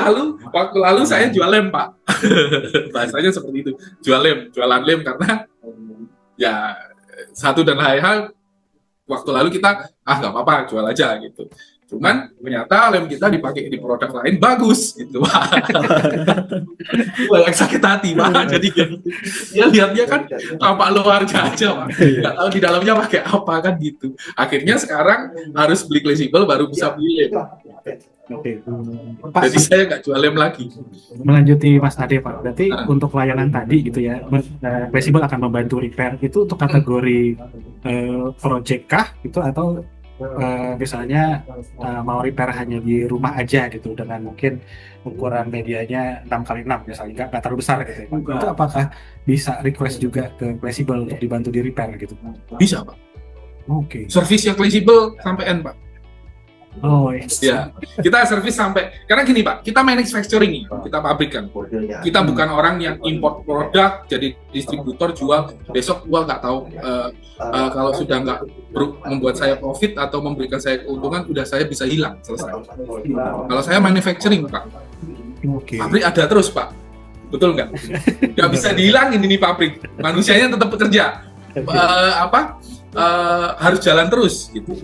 lalu saya jual lem Pak. Bahasanya seperti itu, jualan lem karena ya satu dan lain hal. Waktu lalu kita nggak apa-apa jual aja gitu. Cuman ternyata lem kita dipakai di produk lain bagus gitu Pak. Yang sakit hati Pak. Jadi dia lihatnya kan tampak luarnya aja Pak. Nggak tahu di dalamnya pakai apa kan gitu. Akhirnya sekarang harus beli Kleasyble baru bisa beli lem. Oke. Pak, Jadi saya nggak jual lem lagi. melanjuti Mas Ade Pak, berarti untuk layanan tadi gitu ya, Kleasyble akan membantu repair itu untuk kategori project kah gitu, atau misalnya mau repair hanya di rumah aja gitu dengan mungkin ukuran medianya 6x6 misalnya, nggak terlalu besar gitu ya, Pak. Itu apakah bisa request juga ke Kleasyble untuk dibantu di repair gitu? Bisa Pak. Oke. Servis yang Kleasyble sampai N Pak. Oh yes. Ya, kita servis sampai, karena gini Pak, kita manufacturing nih, kita pabrikan. Kita bukan orang yang import produk, jadi distributor jual, besok gua nggak tahu kalau sudah nggak membuat saya profit atau memberikan saya keuntungan, udah saya bisa hilang, selesai. Kalau saya manufacturing Pak, Oke. pabrik ada terus Pak, betul nggak? Nggak bisa dihilangin ini pabrik, manusianya tetap bekerja. Harus jalan terus gitu.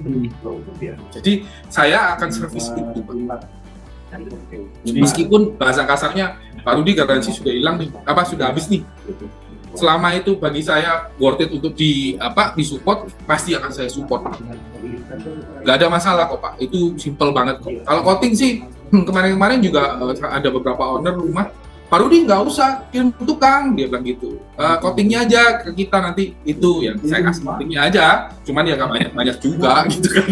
Jadi saya akan servis itu Pak. Meskipun bahasa kasarnya Pak Rudi garansi sudah hilang nih, sudah habis nih. Selama itu bagi saya worth it untuk disupport, pasti akan saya support. Nggak ada masalah kok Pak, itu simple banget kok. Kalau coating sih kemarin-kemarin juga ada beberapa owner rumah, Pak Rudi nggak usah kirim tukang, dia bilang gitu. Coatingnya aja ke kita nanti, itu yang saya kasih coatingnya aja. Cuman ya nggak banyak juga gitu kan.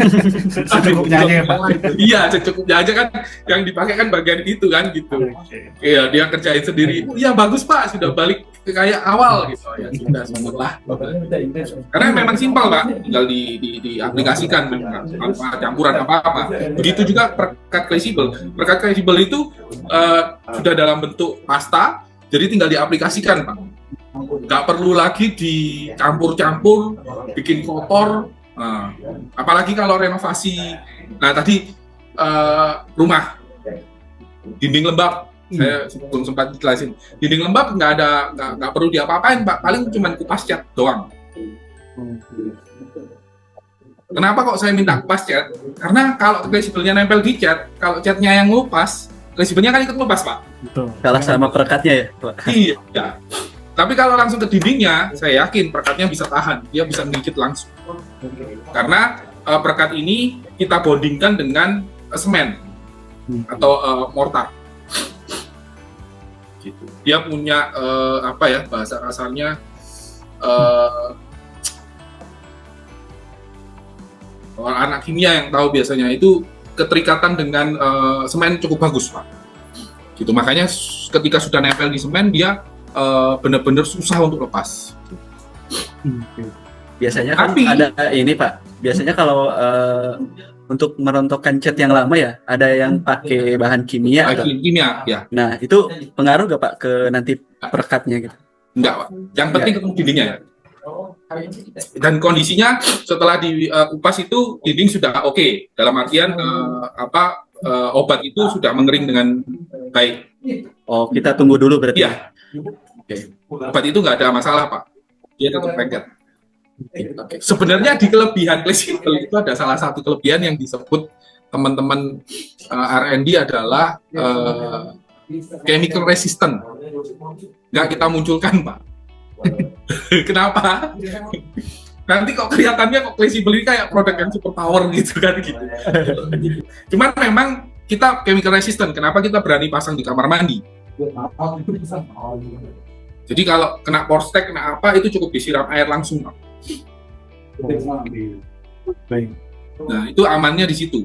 Secukupnya aja ya Pak. Iya, secukupnya aja kan. Yang dipakai kan bagian itu kan gitu. Iya, dia kerjain sendiri. Iya bagus Pak, sudah balik ke kayak awal gitu. Ya sudah semula. Karena memang simpel Pak, tinggal diaplikasikan campuran apa-apa. Begitu juga perkat Kleasyble. Perkat Kleasyble itu sudah dalam bentuk pasta, jadi tinggal diaplikasikan Pak. Nggak perlu lagi dicampur-campur, bikin kotor. Apalagi kalau renovasi. Nah tadi rumah dinding lembab, saya belum sempat jelasin. Dinding lembab nggak perlu diapa-apain Pak, paling cuma kupas cat doang. Kenapa kok saya minta kupas cat? Karena kalau Kleasyble-nya nempel di cat, kalau catnya yang ngupas, Kleasyble-nya kan ikut ngupas Pak. Betul. Kalah sama perekatnya ya Pak. Iya. Tapi kalau langsung ke dindingnya, saya yakin perekatnya bisa tahan, dia bisa menggigit langsung. Karena perekat ini kita bondingkan dengan semen atau mortar. Gitu. Dia punya bahasa kasarnya anak kimia yang tahu biasanya itu keterikatan dengan semen cukup bagus Pak. Gitu, makanya ketika sudah nempel di semen dia benar-benar susah untuk lepas. Biasanya kan ada ini Pak. Biasanya kalau untuk merontokkan cat yang lama ya, ada yang pakai bahan kimia. Kimia, ya. Nah itu pengaruh nggak Pak ke nanti perekatnya gitu? Enggak Pak. Yang penting ketemu dindingnya ya. Dan kondisinya setelah dikupas itu dinding sudah oke. Dalam artian obat itu sudah mengering dengan baik. Oh kita tunggu dulu berarti. Iya. Obat itu nggak ada masalah Pak, dia tetap lengket. Sebenarnya di kelebihan Kleasyble itu ada salah satu kelebihan yang disebut teman-teman R&D adalah chemical resistant. Nggak kita munculkan Pak. Kenapa? Nanti kok kelihatannya kok Kleasyble ini kayak produk yang super power gitu kan gitu. Cuman memang kita chemical resistant. Kenapa kita berani pasang di kamar mandi? Jadi kalau kena porstek, kena apa, itu cukup disiram air langsung, Pak. Nah, itu amannya di situ.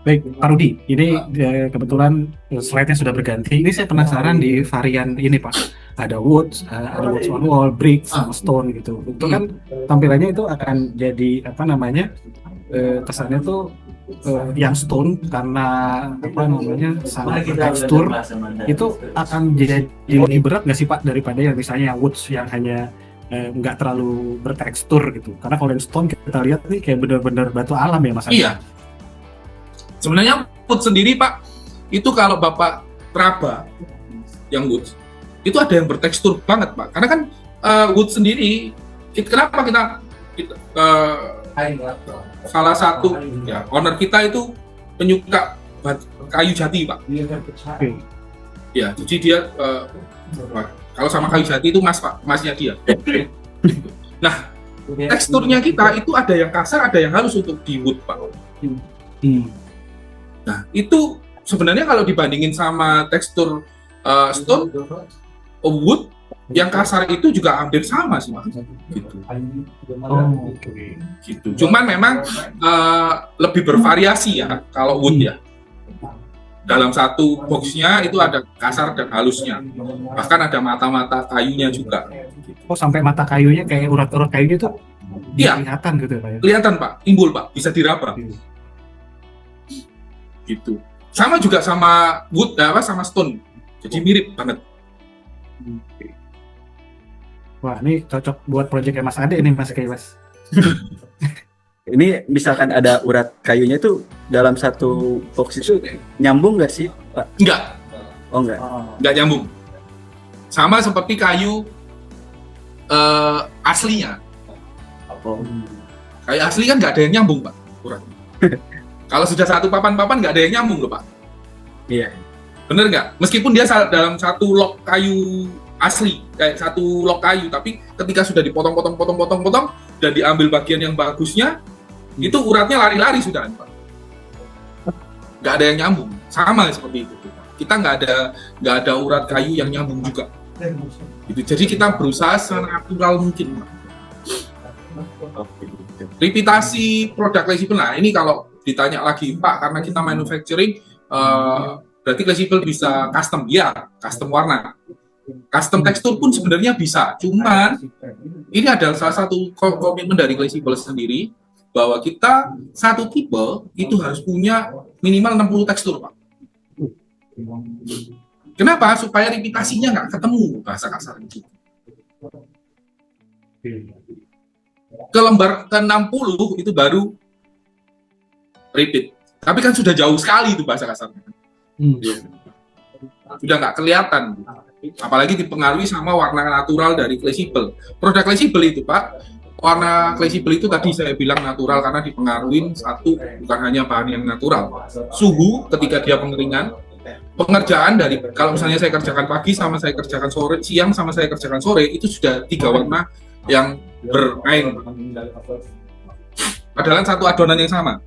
Baik, Pak Rudi, ini kebetulan slide-nya sudah berganti. Ini saya penasaran di varian ini, Pak. Ada wood, ada wood on wall, bricks, sama stone gitu. Itu kan tampilannya itu akan jadi apa namanya? Kesannya tuh yang stone karena apa namanya sangat tekstur itu akan jadi lebih berat nggak sih Pak daripada yang misalnya yang wood yang hanya nggak terlalu bertekstur gitu. Karena kalau yang stone kita lihat nih kayak benar-benar batu alam ya Mas. Iya. Sebenarnya wood sendiri Pak, itu kalau Bapak raba yang wood, itu ada yang bertekstur banget Pak. Karena kan wood sendiri, kenapa kita salah satu ya owner kita itu penyuka kayu jati Pak. Ya, jadi dia kalau sama kayu jati itu masnya dia. Nah, teksturnya kita itu ada yang kasar, ada yang halus untuk di wood Pak. Nah, itu sebenarnya kalau dibandingin sama tekstur stone, wood yang kasar itu juga hampir sama sih Pak. Gitu. Gitu. Cuman memang lebih bervariasi ya kalau wood ya. Dalam satu boxnya itu ada kasar dan halusnya, bahkan ada mata-mata kayunya juga. Oh sampai mata kayunya kayak urat-urat kayunya tuh Iya. kelihatan gitu ya Pak ya? Kelihatan Pak, timbul Pak, bisa diraba. Gitu. Sama juga sama wood, sama stone, jadi mirip banget. Wah ini cocok buat proyeknya Mas Ade nih Mas kayak Mas. Ini misalkan ada urat kayunya itu dalam satu box itu nyambung nggak sih, Pak? Enggak, Oh enggak. enggak nyambung. Sama seperti kayu aslinya. Oh. Kayu asli kan nggak ada yang nyambung Pak, urat. Kalau sudah satu papan-papan nggak ada yang nyambung loh Pak. Iya. Bener nggak? Meskipun dia dalam satu log kayu asli, kayak satu log kayu, tapi ketika sudah dipotong-potong dan diambil bagian yang bagusnya, itu uratnya lari-lari sudah, Pak. Nggak ada yang nyambung, sama seperti itu. Kita nggak ada urat kayu yang nyambung juga. Gitu. Jadi kita berusaha senatural mungkin, Pak. Reputasi produk Lexibel, nah ini kalau ditanya lagi Pak, karena kita manufacturing, berarti Lexibel bisa custom, ya, custom warna. Custom tekstur pun sebenarnya bisa, cuman ini adalah salah satu komitmen dari Lexibel sendiri bahwa kita satu tipe itu harus punya minimal 60 tekstur, Pak. Kenapa? Supaya reputasinya nggak ketemu bahasa kasar itu. Ke lembar ke-60 itu baru repeat. Tapi kan sudah jauh sekali itu bahasa kasarnya. Sudah nggak kelihatan. Apalagi dipengaruhi sama warna natural dari Lexibel. Produk Lexibel itu Pak, warna Lexibel itu tadi saya bilang natural karena dipengaruhi satu, bukan hanya bahan yang natural. Suhu ketika dia pengeringan, pengerjaan dari, kalau misalnya saya kerjakan pagi sama saya kerjakan sore, siang sama saya kerjakan sore, itu sudah 3 warna yang bermain. Padahal satu adonan yang sama.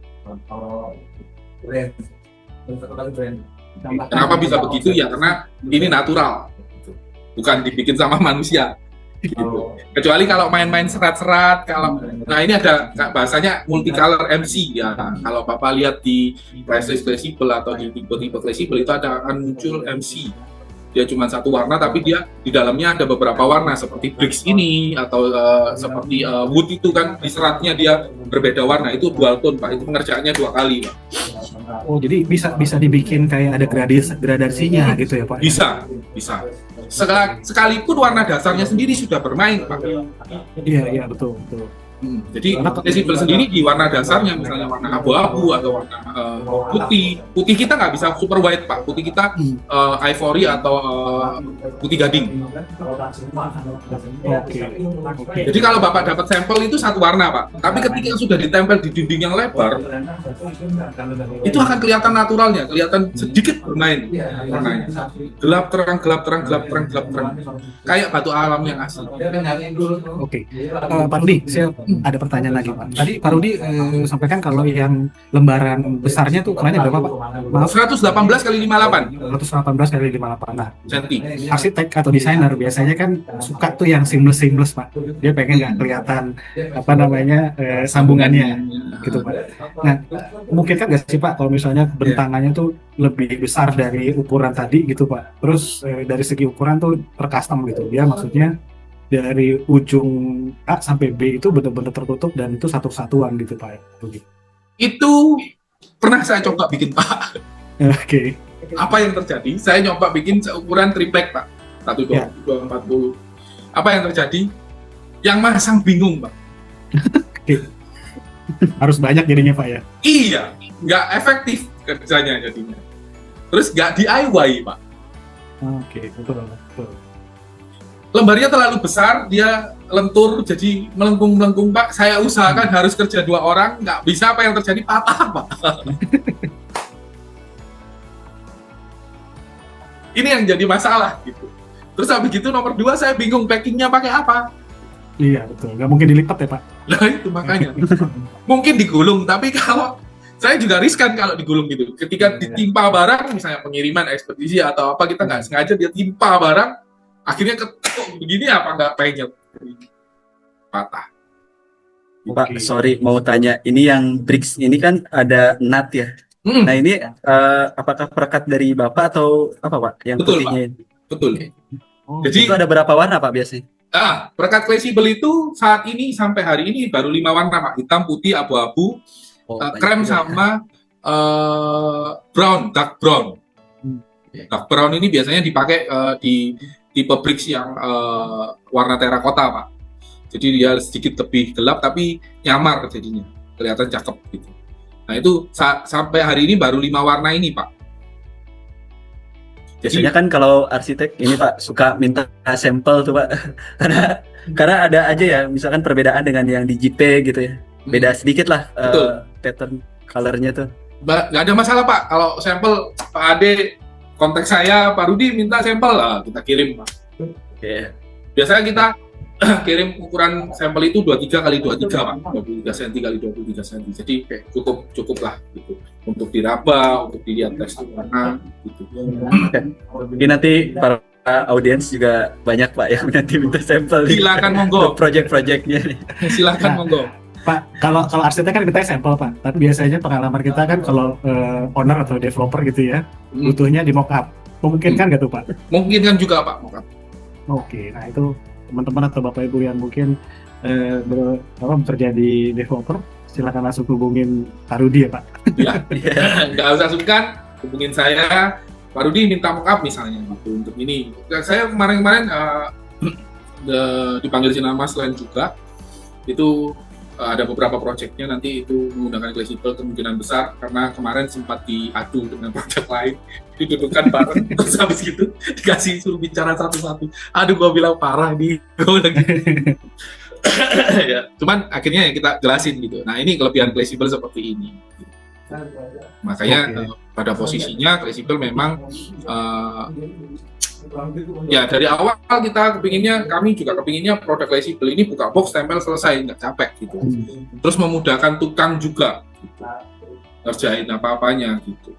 Kenapa bisa begitu? Ya karena ini natural, bukan dibikin sama manusia. Gitu. Kecuali kalau main-main serat-serat, kalau nah ini ada bahasanya multicolor MC ya. Kalau Bapak lihat di Priceless Lexibel atau di tipe-tipe Lexibel itu akan muncul MC. Dia cuma satu warna tapi dia di dalamnya ada beberapa warna seperti bricks ini atau seperti wood itu kan di seratnya dia berbeda warna, itu dual tone Pak, itu pengerjaannya 2 kali Pak. Oh jadi bisa dibikin kayak ada gradasinya gitu ya Pak? Bisa. Sekalipun warna dasarnya sendiri sudah bermain Pak. Iya betul. Jadi Lexibel sendiri di warna dasarnya misalnya warna abu-abu atau warna putih kita nggak bisa super white Pak, putih kita ivory atau putih gading. Oke. Jadi kalau Bapak dapat sampel itu satu warna Pak, tapi ketika sudah ditempel di dinding yang lebar, itu akan kelihatan naturalnya, kelihatan sedikit bermain warnanya. Gelap terang, kayak batu alam yang asli. Oke. Pak Rudi, saya ada pertanyaan lagi Pak. Tadi Pak Rudi sampaikan kalau yang lembaran besarnya tuh ukurannya berapa Pak? Maaf, 118 kali 58 118 kali 58. Nah, cm. arsitek atau desainer biasanya kan suka tuh yang seamless Pak. Dia pengen nggak kelihatan apa namanya sambungannya gitu Pak. Nah, mungkin kan nggak sih Pak kalau misalnya bentangannya tuh lebih besar dari ukuran tadi gitu Pak. Terus dari segi ukuran tuh tercustom gitu. Dia maksudnya dari ujung A sampai B itu benar-benar tertutup dan itu satu satuan gitu Pak. Itu pernah saya coba bikin Pak. Oke. Apa yang terjadi? Saya nyoba bikin seukuran triplek Pak. 1,240. Apa yang terjadi? Yang masang bingung Pak. Oke. Harus banyak jadinya Pak ya. Iya, nggak efektif kerjanya jadinya. Terus nggak DIY Pak. Oke, betul. Lembarnya terlalu besar, dia lentur, jadi melengkung-melengkung Pak. Saya usahakan harus kerja 2 orang, nggak bisa, apa yang terjadi? Patah Pak. Ini yang jadi masalah gitu. Terus habis gitu nomor 2 saya bingung packingnya pakai apa. Iya betul, nggak mungkin dilipat ya Pak. Nah itu makanya. Mungkin digulung, tapi kalau saya juga riskan kalau digulung gitu. Ketika ditimpa barang, misalnya pengiriman ekspedisi atau apa, kita nggak sengaja dia timpa barang, akhirnya ketuk begini apa nggak penyet, patah. Pak, sorry mau tanya, ini yang bricks ini kan ada nut ya. Nah ini apakah perekat dari Bapak atau apa Pak yang Betul, putihnya? Betul. Jadi itu ada berapa warna Pak biasanya? Perekat fleksibel itu saat ini sampai hari ini baru 5 warna Pak, hitam, putih, abu-abu, krem sama brown, dark brown. Dark brown ini biasanya dipakai di tipe bricks yang warna terakota Pak. Jadi dia sedikit lebih gelap tapi nyamar jadinya, kelihatan cakep gitu. Nah itu sampai hari ini baru 5 warna ini Pak. Biasanya kan kalau arsitek ini Pak suka minta sampel tuh Pak. karena ada aja ya misalkan perbedaan dengan yang di JP gitu ya. Beda sedikit lah pattern colornya tuh. Nggak ada masalah Pak. Kalau sampel Pak Ade kontak saya, Pak Rudi minta sampel lah, kita kirim Pak. Biasanya kita kirim ukuran sampel itu 23 kali 23 Pak, 23 cm kali 23 cm. Jadi cukup lah gitu. Untuk diraba, untuk dilihat tekstur warna gitu. Ini nanti para audiens juga banyak Pak yang nanti minta sampel. Silakan monggo. Project-projectnya nih. Silakan monggo. Pak, kalau arsitek kan kita sampel Pak, tapi biasanya pengalaman kita kan kalau owner atau developer gitu ya, butuhnya di mock up. Memungkinkan nggak tuh Pak? Memungkinkan juga Pak mock up. Oke, nah itu teman-teman atau Bapak Ibu yang mungkin bekerja di developer, silakan langsung hubungin Pak Rudi ya Pak. Ya, nggak usah sungkan, hubungin saya. Pak Rudi minta mock up misalnya gitu untuk ini. Saya kemarin dipanggil Sinama selain juga itu ada beberapa proyeknya nanti itu menggunakan fleksibel kemungkinan besar karena kemarin sempat diadu dengan proyek lain didudukan bareng terus habis gitu dikasih suruh bicara satu-satu. Aduh gua bilang parah nih gua lagi. Ya, cuman akhirnya ya kita jelasin gitu. Nah ini kelebihan fleksibel seperti ini. Makanya pada posisinya fleksibel memang ya dari awal kami juga kepinginnya produk fleksibel ini buka box tempel selesai nggak capek gitu. Terus memudahkan tukang juga gitu. Ngerjain apa-apanya gitu.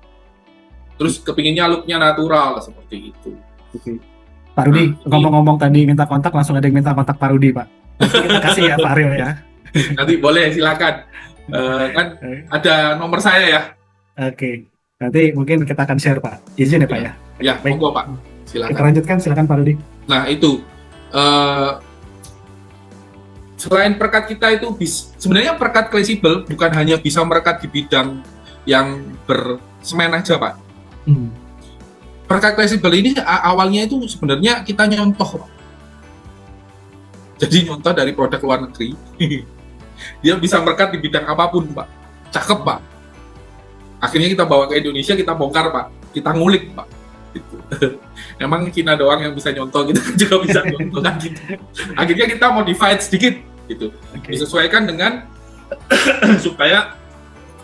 Terus kepinginnya looknya natural seperti itu. Oke. Pak Rudi, ngomong-ngomong tadi minta kontak, langsung ada yang minta kontak Pak Rudi Pak. Kita kasih ya Pak Aryo ya. Nanti boleh silakan. Kan ada nomor saya ya. Oke. Nanti mungkin kita akan share Pak. Izin ya Pak ya. Ya, baik. monggo Pak. Silakan. Kita lanjutkan, silakan Pak Rudi. Nah itu selain perekat kita itu sebenarnya perekat fleksibel bukan hanya bisa merekat di bidang yang bersemen aja Pak. Perekat fleksibel ini awalnya itu sebenarnya kita nyontoh Pak. Jadi nyontoh dari produk luar negeri. Dia bisa merekat di bidang apapun Pak. Cakep Pak. Akhirnya kita bawa ke Indonesia, kita bongkar Pak. Kita ngulik Pak. Gitu. Emang Cina doang yang bisa nyontoh, kita juga bisa nyontoh kan gitu. Akhirnya kita modified sedikit gitu. Disesuaikan dengan supaya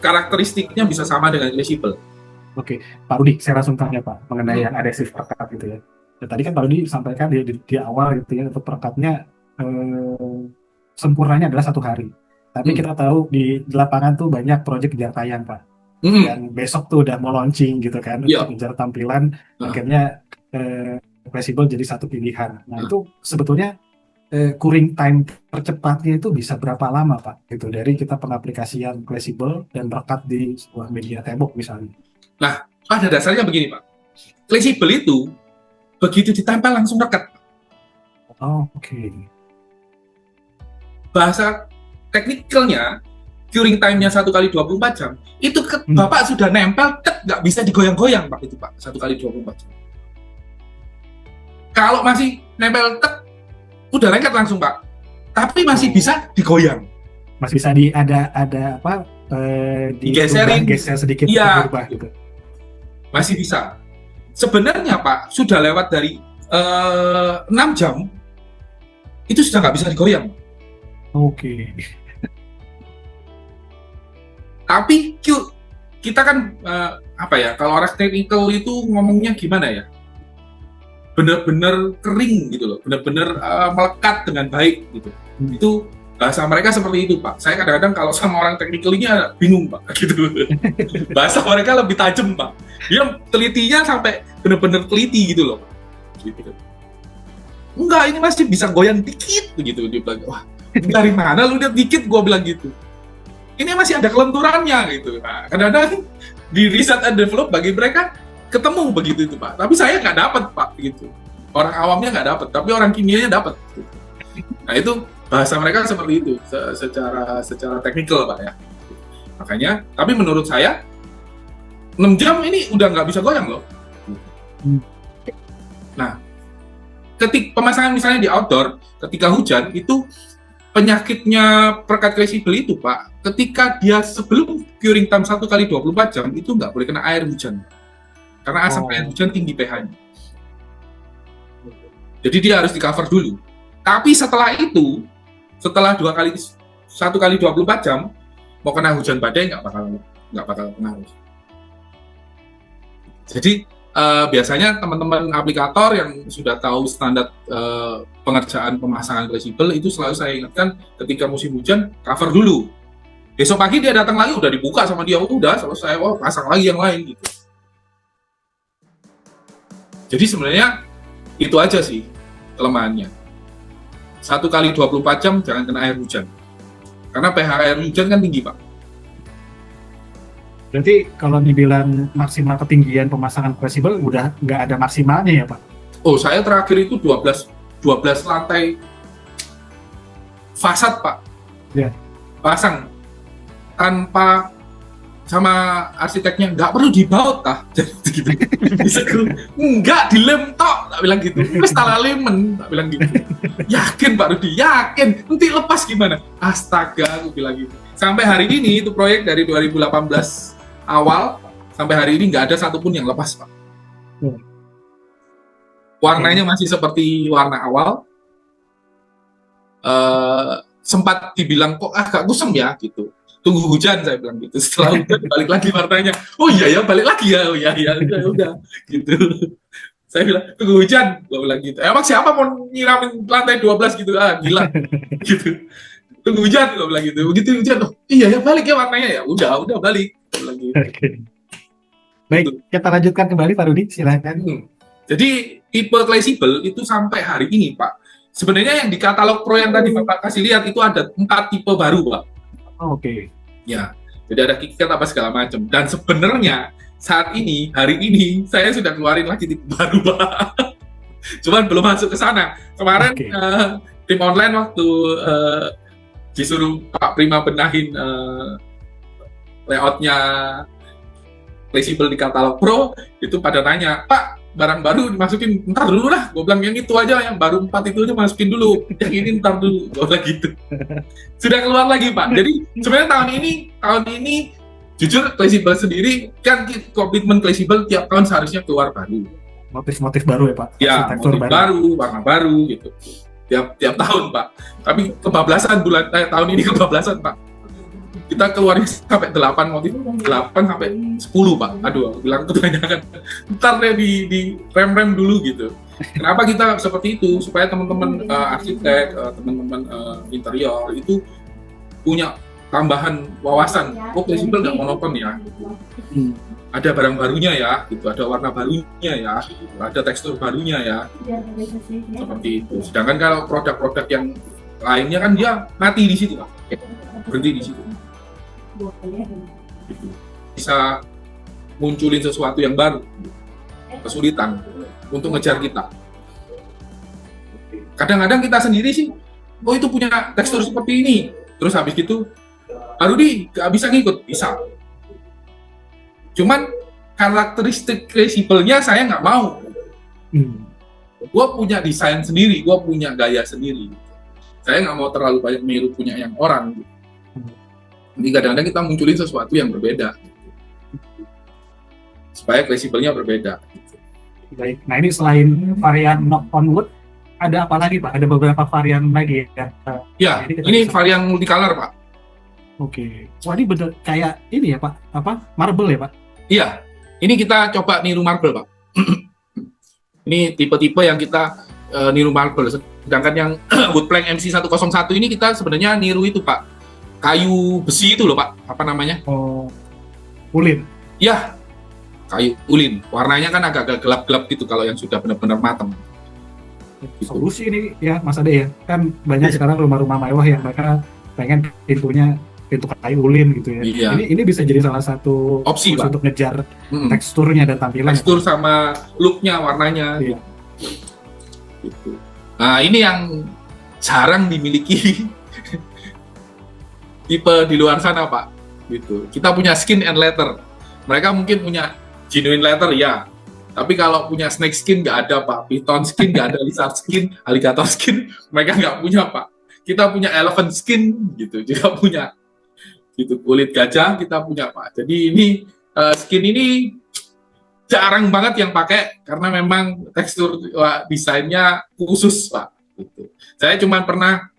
karakteristiknya bisa sama dengan fleksibel. Oke, Pak Rudi, saya langsung tanya Pak mengenai yang adhesive perekat gitu ya. Tadi kan Pak Rudi sampaikan di awal gitu ya, untuk perekatnya sempurnanya adalah 1 hari. Tapi kita tahu di lapangan tuh banyak proyek kejar tayang, Pak. Dan besok tuh udah mau launching gitu kan, Iya. untuk kejar tampilan, akhirnya fleksibel jadi satu pilihan. Nah itu sebetulnya curing time tercepatnya itu bisa berapa lama, Pak? Gitu, dari kita pengaplikasian fleksibel dan merekat di sebuah media tembok misalnya. Nah, pada dasarnya begini Pak, fleksibel itu begitu ditempel langsung rekat. Oke. Bahasa teknikalnya, curing time-nya 1 kali 24 jam, itu Bapak sudah nempel, nggak bisa digoyang-goyang Pak, itu Pak, 1 kali 24 jam. Kalau masih nempel, udah lengket langsung Pak, tapi masih bisa digoyang. Masih bisa ada apa, Digeserin, geser sedikit, iya, berubah gitu. Masih bisa. Sebenarnya Pak, sudah lewat dari 6 jam, itu sudah nggak bisa digoyang. Oke. Tapi kita kan apa ya, kalau orang technical itu ngomongnya gimana ya, benar-benar kering gitu loh, benar-benar melekat dengan baik gitu. Itu bahasa mereka seperti itu Pak. Saya kadang-kadang kalau sama orang technicalnya bingung Pak gitu. Bahasa mereka lebih tajam Pak. Dia telitinya sampai benar-benar teliti gitu loh gitu. Enggak, ini masih bisa goyang dikit begitu. Dia bilang, wah dari mana lu lihat dikit, gua bilang gitu. Ini masih ada kelenturannya gitu. Nah, kadang-kadang di riset and develop bagi mereka ketemu begitu itu Pak. Tapi saya nggak dapat Pak gitu. Orang awamnya nggak dapat, tapi orang kimianya dapat. Gitu. Nah itu bahasa mereka seperti itu secara teknikal Pak ya. Makanya, tapi menurut saya 6 jam ini udah nggak bisa goyang loh. Nah, ketika pemasangan misalnya di outdoor, ketika hujan itu penyakitnya perekat fleksibel itu Pak, ketika dia sebelum curing time 1 kali 24 jam itu nggak boleh kena air hujan, karena asap air hujan tinggi pH-nya. Jadi dia harus di cover dulu. Tapi setelah itu, setelah 1 kali 24 jam, mau kena hujan badai nggak bakal pengaruh. Jadi biasanya teman-teman aplikator yang sudah tahu standar pengerjaan pemasangan fleksibel itu selalu saya ingatkan, ketika musim hujan cover dulu. Besok pagi dia datang lagi udah dibuka sama dia, udah selesai, pasang lagi yang lain gitu. Jadi sebenarnya itu aja sih kelemahannya. 1 kali 24 jam jangan kena air hujan, karena pH air hujan kan tinggi Pak. Berarti kalau dibilang maksimal ketinggian pemasangan fleksibel udah nggak ada maksimalnya ya Pak? Oh, saya terakhir itu 12 lantai fasad Pak. Ya. Pasang tanpa sama arsiteknya, nggak perlu dibaut tah. Gitu. Enggak, dilem tok, tak bilang gitu. Terus tala lemen, tak bilang gitu. Yakin Pak Rudi, yakin. Nanti lepas gimana? Astaga, aku bilang gitu. Sampai hari ini itu proyek dari 2018 awal sampai hari ini nggak ada satupun yang lepas Pak. Warnanya masih seperti warna awal. Sempat dibilang kok agak kusam ya gitu. Tunggu hujan saya bilang gitu. Setelah hujan balik lagi warnanya. Oh iya ya, balik lagi ya. Oh iya udah gitu. Saya bilang tunggu hujan, gue bilang gitu. Emang siapa mau nyiramin lantai 12 gitu? Gila gitu. Tunggu hujan, gue bilang gitu. Begitu hujan, oh iya ya balik ya warnanya ya. Udah balik. Gitu. Okay. Baik, kita lanjutkan kembali Pak Rudi, silakan. Jadi tipe fleksibel itu sampai hari ini Pak. Sebenarnya yang di katalog Pro yang tadi Bapak kasih lihat itu ada 4 tipe baru Pak. Oke. Ya, jadi ada KiCad apa segala macam. Dan sebenarnya saat ini, hari ini saya sudah keluarin lagi tipe baru Pak. Cuman belum masuk ke sana. Kemarin tim online waktu disuruh Pak Prima benahin layoutnya fleksibel di katalog Pro, itu pada nanya, Pak, barang baru dimasukin, ntar dulu lah, gue bilang yang itu aja, yang baru 4 itu aja masukin dulu, yang ini ntar dulu, gue bilang gitu. Sudah keluar lagi Pak. Jadi sebenarnya tahun ini jujur fleksibel sendiri kan komitmen fleksibel tiap tahun seharusnya keluar baru. Motif-motif baru ya Pak? Ya, motif baru, warna baru gitu. Tiap tahun Pak. Tapi kebablasan tahun ini kebablasan Pak. Kita keluarin sampai 8 motif, 8 sampai 10 Pak. Aduh, aku bilang kebanyakan. Ntar deh di rem-rem dulu gitu. Kenapa kita seperti itu? Supaya teman-teman arsitek, teman-teman interior itu punya tambahan wawasan. Oh, fleksibel nggak monoton ya. Ada barang barunya ya, gitu. Ada warna barunya ya, ada tekstur barunya ya, seperti itu. Sedangkan kalau produk-produk yang lainnya kan dia mati di situ, Pak. Berhenti di situ. Bisa munculin sesuatu yang baru, kesulitan untuk ngejar kita. Kadang-kadang kita sendiri sih, oh itu punya tekstur seperti ini, terus habis gitu, baru nggak bisa ngikut, bisa. Cuman karakteristik fleksibelnya saya nggak mau. Gue punya desain sendiri, gue punya gaya sendiri. Saya nggak mau terlalu banyak meniru punya yang orang. Jadi kadang-kadang kita munculin sesuatu yang berbeda, supaya fleksibelnya berbeda. Baik. Nah ini selain varian knock on wood, ada apa lagi Pak? Ada beberapa varian lagi ya? Ya, ini varian multicolor Pak. Oke. Wah ini bener kayak ini ya Pak? Apa? Marble ya Pak? Iya. Ini kita coba niru marble Pak. Ini tipe-tipe yang kita niru marble. Sedangkan yang wood plank MC101 ini kita sebenarnya niru itu Pak. Kayu besi itu loh Pak. Apa namanya? Oh, ulin. Ya, kayu ulin. Warnanya kan agak gelap-gelap gitu kalau yang sudah benar-benar matang. Solusi ini ya Mas Ade ya. Kan banyak sekarang rumah-rumah mewah yang mereka pengen pintunya pintu kayu ulin gitu ya. Iya. Ini bisa jadi salah satu opsi Pak untuk ngejar teksturnya dan tampilan. Tekstur sama looknya, warnanya. Iya. Gitu. Nah ini yang jarang dimiliki tipe di luar sana Pak. Gitu. Kita punya skin and leather. Mereka mungkin punya genuine leather ya. Tapi kalau punya snake skin nggak ada Pak. Python skin nggak ada, lizard skin, alligator skin mereka nggak punya Pak. Kita punya elephant skin gitu, juga punya. Gitu, kulit gajah kita punya Pak. Jadi ini skin ini jarang banget yang pakai karena memang tekstur desainnya khusus Pak. Gitu. Saya cuma pernah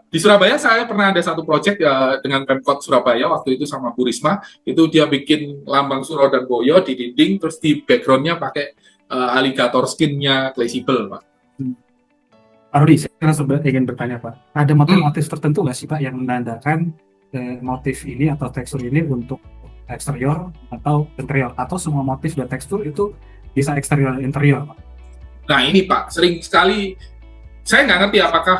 di Surabaya, saya pernah ada satu project dengan Pemkot Surabaya waktu itu sama Bu Risma, itu dia bikin lambang Suro dan Boyo di dinding, terus di backgroundnya pakai alligator skinnya fleksibel Pak. Pak Rudi, saya ingin bertanya Pak, ada motif-motif tertentu nggak sih Pak yang menandakan motif ini atau tekstur ini untuk eksterior atau interior, atau semua motif dan tekstur itu bisa eksterior dan interior Pak? Nah ini Pak, sering sekali saya nggak ngerti apakah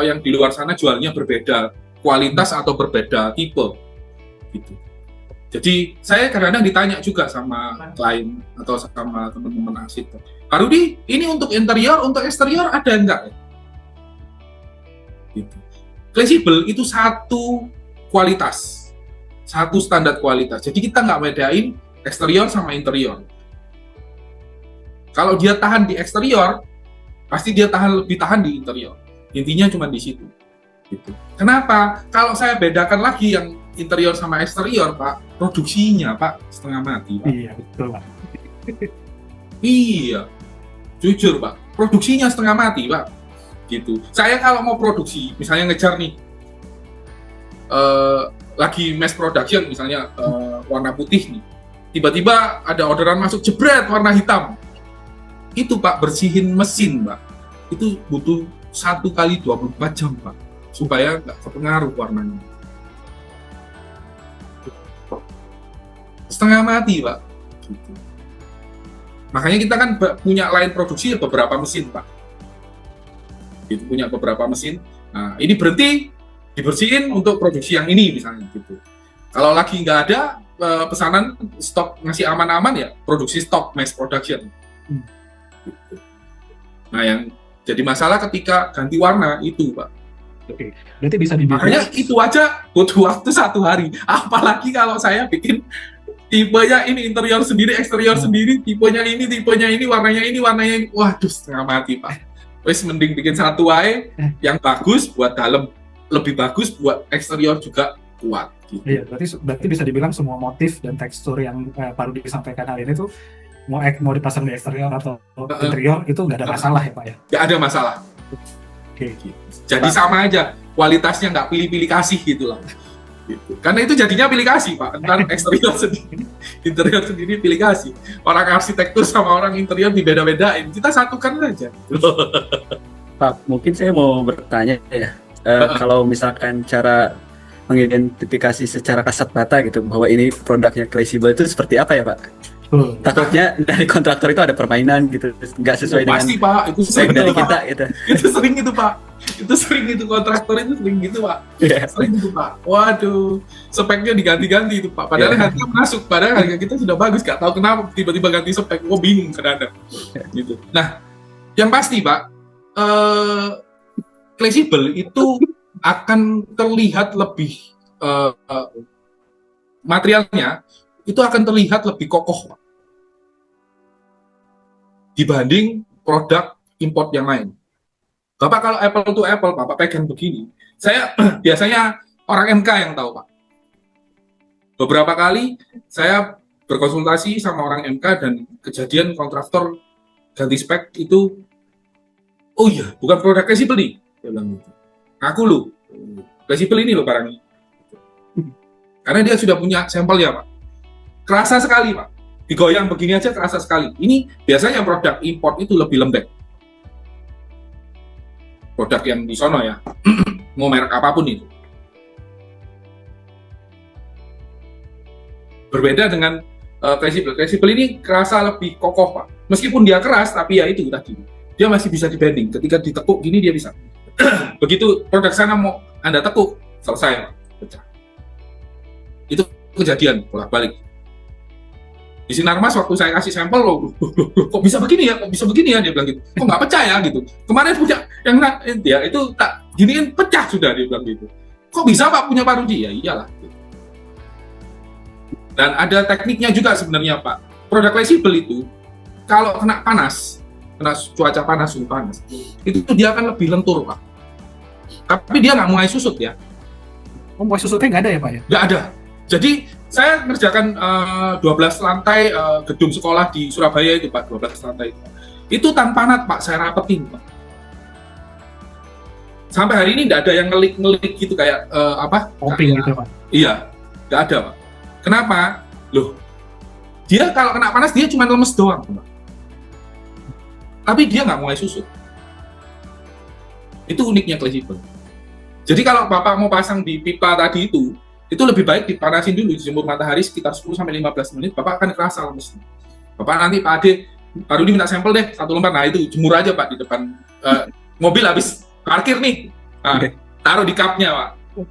yang di luar sana jualnya berbeda kualitas atau berbeda tipe gitu. Jadi saya kadang-kadang ditanya juga sama klien atau sama teman-teman arsitek, Pak Rudi, ini untuk interior, untuk eksterior ada enggak? Gitu. Fleksibel itu satu kualitas, satu standar kualitas. Jadi kita nggak bedain eksterior sama interior. Kalau dia tahan di eksterior, pasti dia lebih tahan di interior. Intinya cuma di situ. Gitu. Kenapa? Kalau saya bedakan lagi yang interior sama eksterior, Pak, produksinya, Pak, setengah mati, Pak. Iya, betul, Pak. Iya, jujur, Pak, produksinya setengah mati, Pak. Gitu. Saya kalau mau produksi, misalnya ngejar nih, lagi mass production, misalnya warna putih nih, tiba-tiba ada orderan masuk, jebret, warna hitam. Itu Pak, bersihin mesin Pak, itu butuh 1 kali 24 jam Pak, supaya nggak terpengaruh warnanya. Setengah mati Pak. Gitu. Makanya kita kan punya line produksi beberapa mesin Pak. Itu punya beberapa mesin. Nah ini berhenti, dibersihin untuk produksi yang ini misalnya gitu. Kalau lagi nggak ada pesanan stok ngasih aman-aman ya produksi stok mass production. Nah, yang jadi masalah ketika ganti warna itu, Pak. Oke, berarti bisa dibilang. Makanya itu aja butuh waktu 1 hari. Apalagi kalau saya bikin tipenya ini interior sendiri, eksterior sendiri, tipenya ini, warnanya ini. Waduh, setengah mati, Pak. Wes mending bikin satu wae yang bagus buat dalam, lebih bagus buat eksterior juga kuat. Gitu. Iya, berarti bisa dibilang semua motif dan tekstur yang Pak Rudi disampaikan hari ini tuh mau dipasang di eksterior atau interior itu nggak ada masalah ya Pak ya? Nggak ada masalah. Oke. Jadi sama aja, kualitasnya nggak pilih-pilih kasih gitu lah. Gitu. Karena itu jadinya pilih kasih Pak, tentang eksterior sendiri, interior sendiri pilih kasih. Orang arsitektur sama orang interior dibeda-bedain, kita satukan saja. Pak, mungkin saya mau bertanya ya, kalau misalkan cara mengidentifikasi secara kasat mata gitu bahwa ini produknya Classible itu seperti apa ya Pak? Takutnya dari kontraktor itu ada permainan gitu, nggak sesuai dengan Pasti Pak, itu spek sering dari itu, kita Pak. gitu. Itu sering itu Pak, itu sering itu kontraktor itu sering gitu Pak, sering itu Pak. Waduh, speknya diganti-ganti itu Pak. Padahal harga masuk, padahal harga kita sudah bagus, nggak tahu kenapa tiba-tiba ganti spek, bingung kadang-kadang. Gitu. Nah, yang pasti Pak, Classible itu akan terlihat lebih materialnya itu akan terlihat lebih kokoh Pak, dibanding produk import yang lain. Bapak kalau apple to apple Bapak pegang begini, saya biasanya orang MK yang tahu Pak. Beberapa kali saya berkonsultasi sama orang MK dan kejadian kontraktor ganti spek itu, oh iya bukan produk Classible nih, dia bilang gitu. Ngaku lu, Classible ini loh barangnya. Karena dia sudah punya sampel ya Pak. Kerasa sekali Pak. Digoyang begini aja kerasa sekali. Ini biasanya produk import itu lebih lembek. Produk yang di sono ya. Mau merek apapun itu. Berbeda dengan Classible. Classible ini kerasa lebih kokoh Pak. Meskipun dia keras, tapi ya itu tadi. Dia masih bisa dibending. Ketika ditekuk gini dia bisa. Begitu produk sana mau Anda tekuk, selesai Pak. Pecah. Itu kejadian bolak-balik. Di Sinarmas waktu saya kasih sampel loh, kok bisa begini ya, dia bilang gitu. Kok nggak pecah ya gitu. Kemarin punya yang dia itu tak giniin pecah sudah, dia bilang gitu. Kok bisa Pak punya Pak Rudi? Ya iyalah. Gitu. Dan ada tekniknya juga sebenarnya Pak. Produk Classible itu kalau kena panas, kena cuaca panas, suhu panas, itu dia akan lebih lentur Pak. Tapi dia nggak mulai susut ya. Oh, mulai susutnya nggak ada ya Pak ya? Nggak ada. Jadi saya ngerjakan 12 lantai gedung sekolah di Surabaya itu Pak, 12 lantai itu tanpa nat Pak, saya rapetin Pak. Sampai hari ini nggak ada yang ngelik gitu kayak Popping gitu Pak. Iya, nggak ada Pak. Kenapa? Loh, dia kalau kena panas dia cuma lemes doang Pak. Tapi dia nggak mulai susut. Itu uniknya Classible. Jadi kalau Bapak mau pasang di pipa tadi itu lebih baik dipanasin dulu, dijemur matahari sekitar 10-15 menit, Bapak akan kerasa lemesnya. Bapak nanti Pak Ade, Pak Rudi minta sampel deh, 1 lembar, nah itu jemur aja Pak di depan mobil habis parkir nih, taruh di cupnya Pak.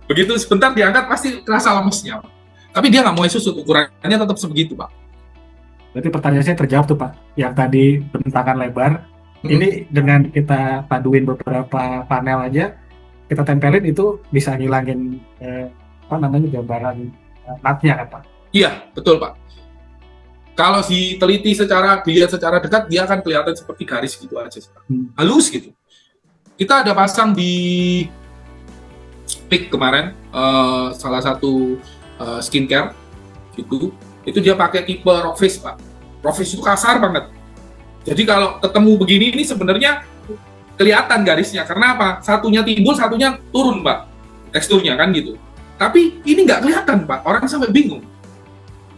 Begitu sebentar diangkat pasti kerasa lemesnya Pak. Tapi dia nggak mulai susut, ukurannya tetap sebegitu Pak. Berarti pertanyaan saya terjawab tuh Pak, yang tadi bentakan lebar, ini dengan kita paduin beberapa panel aja, kita tempelin itu bisa ngilangin gambaran natnya kan Pak? Iya, betul Pak. Kalau diteliti dilihat secara dekat, dia akan kelihatan seperti garis gitu aja Pak. Halus gitu. Kita ada pasang di Peak kemarin, salah satu skincare gitu. Itu dia pakai tipe Rockface Pak. Rockface itu kasar banget. Jadi kalau ketemu begini ini sebenarnya kelihatan garisnya. Karena apa? Satunya timbul, satunya turun Pak. Teksturnya kan gitu. Tapi ini nggak kelihatan Pak, orang sampai bingung.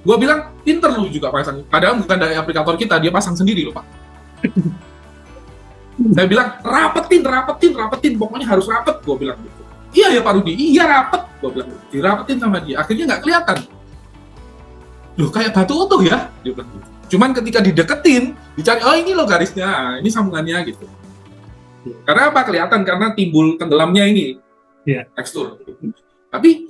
Gua bilang, pinter lu juga pasang. Padahal bukan dari aplikator kita, dia pasang sendiri loh Pak. Saya bilang, rapetin, pokoknya harus rapet, gua bilang gitu. Iya ya Pak Rudi, iya rapet, gua bilang gitu. Dirapetin sama dia, akhirnya nggak kelihatan. Loh kayak batu utuh ya, dia bilang gitu. Cuman ketika dideketin, dicari, oh ini loh garisnya, ini sambungannya gitu. Karena apa? Kelihatan, karena timbul tenggelamnya ini, tekstur. Tapi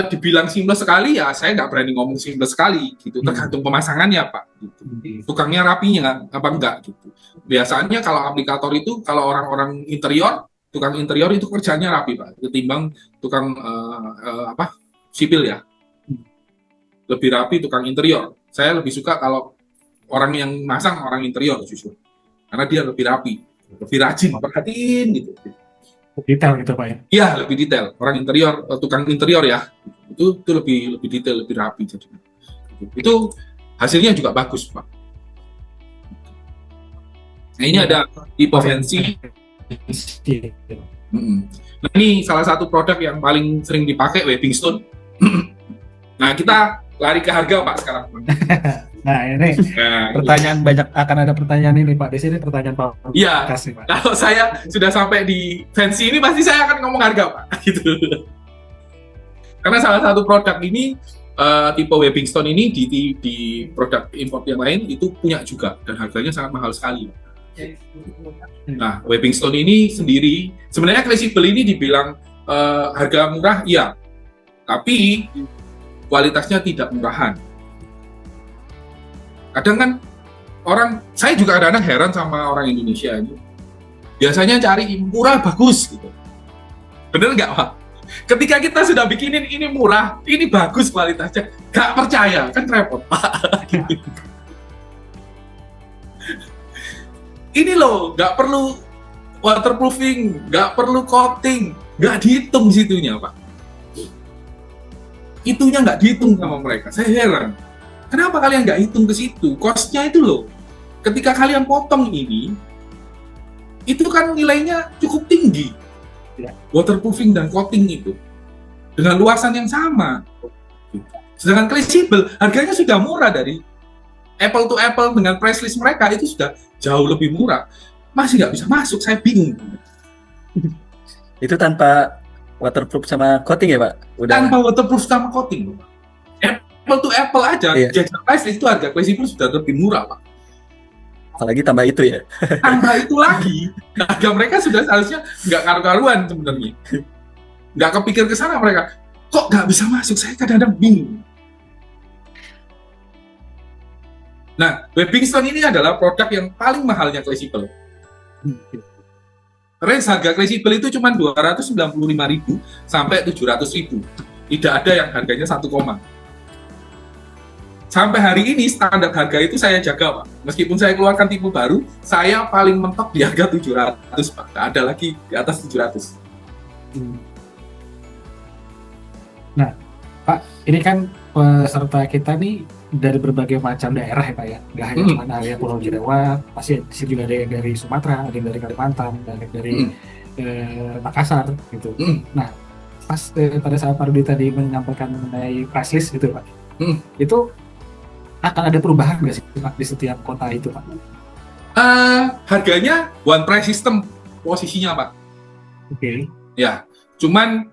dibilang seamless sekali ya, saya nggak berani ngomong seamless sekali gitu. Tergantung pemasangannya Pak. Gitu. Tukangnya rapinya apa enggak gitu. Biasanya kalau aplikator itu, kalau orang-orang interior, tukang interior itu kerjanya rapi Pak. Ketimbang tukang sipil ya. Lebih rapi tukang interior. Saya lebih suka kalau orang yang masang orang interior justru. Karena dia lebih rapi, lebih rajin, perhatiin gitu. Detail gitu Pak ya? Iya, lebih detail. Orang interior, tukang interior ya, itu lebih detail, lebih rapi jadinya. Itu hasilnya juga bagus Pak. Nah ini ada tipe fancy. Nah, ini salah satu produk yang paling sering dipakai, Webbing Stone. Nah, kita lari ke harga, Pak, sekarang. Nah, ini Nah, pertanyaan banyak, akan ada pertanyaan ini Pak. Di sini pertanyaan Pak. iya. Kasih Pak. Kalau saya sudah sampai di fancy ini, pasti saya akan ngomong harga, Pak. Gitu. Karena salah satu produk ini, tipe Webbing Stone ini di produk import yang lain itu punya juga, dan harganya sangat mahal sekali. Nah, Webbing Stone ini sendiri, sebenarnya Classable ini dibilang harga murah, iya. Tapi kualitasnya tidak murahan. Kadang kan saya juga kadang-kadang heran sama orang Indonesia ini. Biasanya cari murah bagus gitu. Bener nggak, Pak? Ketika kita sudah bikinin ini murah, ini bagus kualitasnya, nggak percaya, kan repot, Pak. Ini loh, nggak perlu waterproofing, nggak perlu coating, nggak dihitung situnya, Pak. Itunya nggak dihitung sama mereka. Saya heran. Kenapa kalian nggak hitung ke situ? Cost-nya itu loh. Ketika kalian potong ini, itu kan nilainya cukup tinggi. Waterproofing dan coating itu. Dengan luasan yang sama. Sedangkan Classable, harganya sudah murah dari apple to apple dengan price list mereka, itu sudah jauh lebih murah. Masih nggak bisa masuk, saya bingung. Itu tanpa waterproof sama coating ya Pak? Tanpa waterproof sama coating. Apple to apple aja, Iya. jajak price list itu harga Classable sudah lebih murah, Pak. Apalagi tambah itu ya. Tambah itu lagi, harga mereka sudah seharusnya nggak karu-karuan sebenarnya. Nggak kepikir ke sana mereka. Kok nggak bisa masuk? Saya kadang-kadang bingung. Nah, Webbing Stone ini adalah produk yang paling mahalnya Classable. Range harga Classable itu cuma 295.000 sampai 700.000. Tidak ada yang harganya 1 koma. Sampai hari ini standar harga itu saya jaga, Pak. Meskipun saya keluarkan tipe baru, saya paling mentok di harga 700, Pak. Nggak ada lagi di atas 700. Nah, Pak, ini kan peserta kita nih dari berbagai macam daerah ya Pak ya. Nggak hanya cuma area Pulau Jawa, pasti di sini juga ada yang dari Sumatera, ada yang dari Kalimantan, ada yang dari Makassar gitu. Nah, pas pada saat Pak Rudi tadi menyampaikan mengenai price list gitu Pak, itu akan ada perubahan nggak sih Pak di setiap kota itu Pak? Harganya one price system posisinya, Pak. Oke. Ya, cuman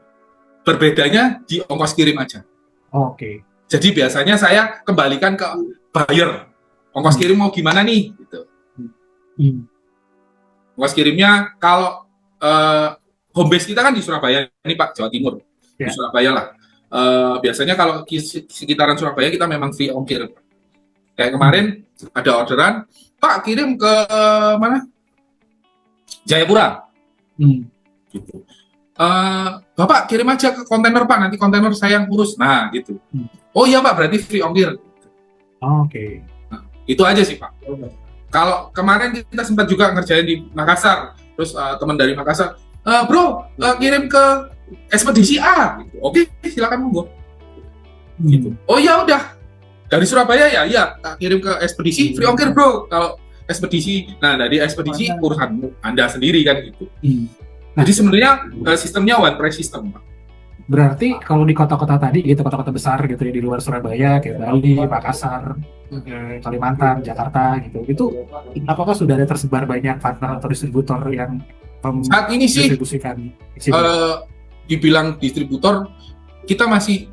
berbedanya di ongkos kirim aja. Oke. Jadi biasanya saya kembalikan ke buyer. Ongkos kirim mau gimana nih? Gitu. Ongkos kirimnya kalau home base kita kan di Surabaya ini Pak, Jawa Timur. Di Surabaya lah. Biasanya kalau sekitaran Surabaya kita memang free ongkir. Kayak kemarin ada orderan, Pak kirim ke mana? Jayapura. Gitu. Bapak kirim aja ke kontainer Pak, nanti kontainer saya yang urus. Nah gitu. Oh iya Pak, berarti free ongkir. Oke. Nah, itu aja sih Pak. Kalau kemarin kita sempat juga ngerjain di Makassar, terus teman dari Makassar, bro kirim ke ekspedisi A. Gitu. Oke, silakan monggo. Gitu. Oh ya udah. Dari Surabaya ya kirim ke ekspedisi free ongkir bro. Kalau ekspedisi, nah dari ekspedisi urusan Anda sendiri kan gitu. Jadi sebenarnya sistemnya one price system, Pak. Berarti kalau di kota-kota tadi gitu, kota-kota besar gitu ya di luar Surabaya kayak Bali, Makassar, Kalimantan, Jakarta gitu, itu apakah sudah ada tersebar banyak partner atau distributor yang saat ini sih distribusikan? Dibilang distributor, kita masih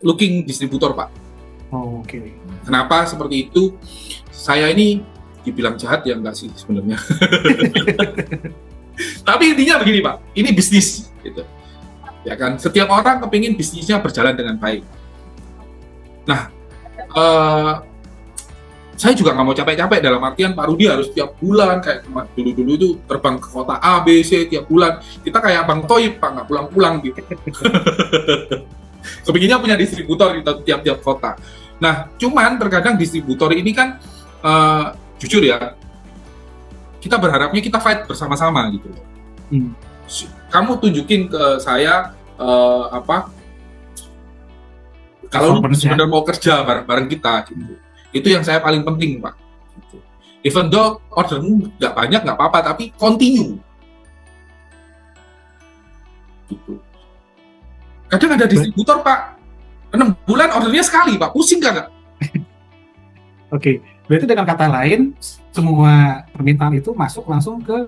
looking distributor, Pak. Oh, oke. Kenapa seperti itu? Saya ini dibilang jahat ya enggak sih sebenarnya. Tapi intinya begini Pak, ini bisnis gitu. Ya kan, setiap orang kepingin bisnisnya berjalan dengan baik. Nah, saya juga nggak mau capek-capek dalam artian Pak Rudi harus tiap bulan kayak dulu-dulu itu terbang ke kota A, B, C tiap bulan. Kita kayak Bang Toib Pak, nggak pulang-pulang gitu. Kepinginnya punya distributor di tiap-tiap kota. Nah, cuman terkadang distributor ini kan jujur ya, kita berharapnya kita fight bersama-sama gitu. Kamu tunjukin ke saya kalau benar-benar mau kerja bareng kita gitu. Itu yang saya paling penting Pak. Gitu. Even though ordermu nggak banyak nggak apa-apa, tapi continue. gitu. Kadang ada distributor Pak 6 bulan ordernya sekali Pak, pusing kan? Oke, berarti dengan kata lain semua permintaan itu masuk langsung ke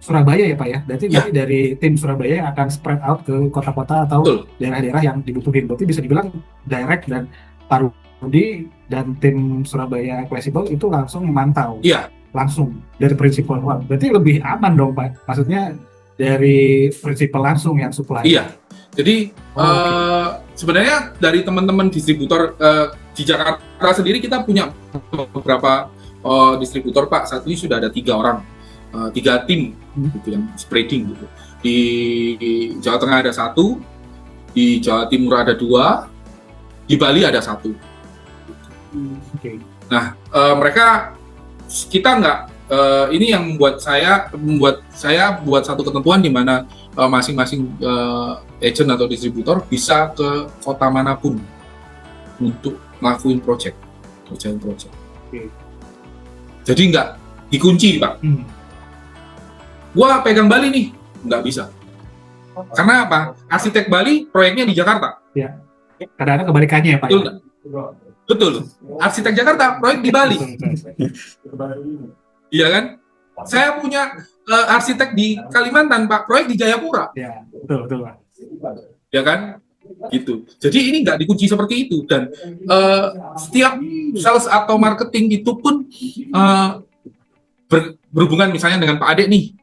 Surabaya ya Pak ya? Berarti Ya. nanti dari tim Surabaya akan spread out ke kota-kota atau Betul. daerah-daerah yang dibutuhin. Berarti bisa dibilang direct, dan Pak Rudi dan tim Surabaya Flexible itu langsung memantau. Iya. Langsung dari prinsipal. Wah, berarti lebih aman dong Pak? Maksudnya dari prinsipal langsung yang supply. Iya. Jadi sebenarnya dari teman-teman distributor di Jakarta sendiri kita punya beberapa distributor Pak. Saat ini sudah ada 3 orang, 3 tim gitu yang spreading gitu. Di Jawa Tengah ada 1, di Jawa Timur ada 2, di Bali ada 1. Oke. Nah, mereka kita nggak ini yang membuat saya buat satu ketentuan di mana masing-masing agent atau distributor bisa ke kota manapun untuk ngelakuin project. Oke. Jadi nggak dikunci Pak. Gua pegang Bali nih, nggak bisa. Karena apa? Arsitek Bali proyeknya di Jakarta. Ya. Kadang-kadang kebalikannya ya Pak. Betul nggak? Betul. Arsitek Jakarta proyek di Bali. Iya kan? Saya punya arsitek di Kalimantan Pak, proyek di Jayapura. Ya, betul Pak. Ya kan? Gitu. Jadi ini nggak dikunci seperti itu, dan setiap sales atau marketing itu pun berhubungan misalnya dengan Pak Ade nih,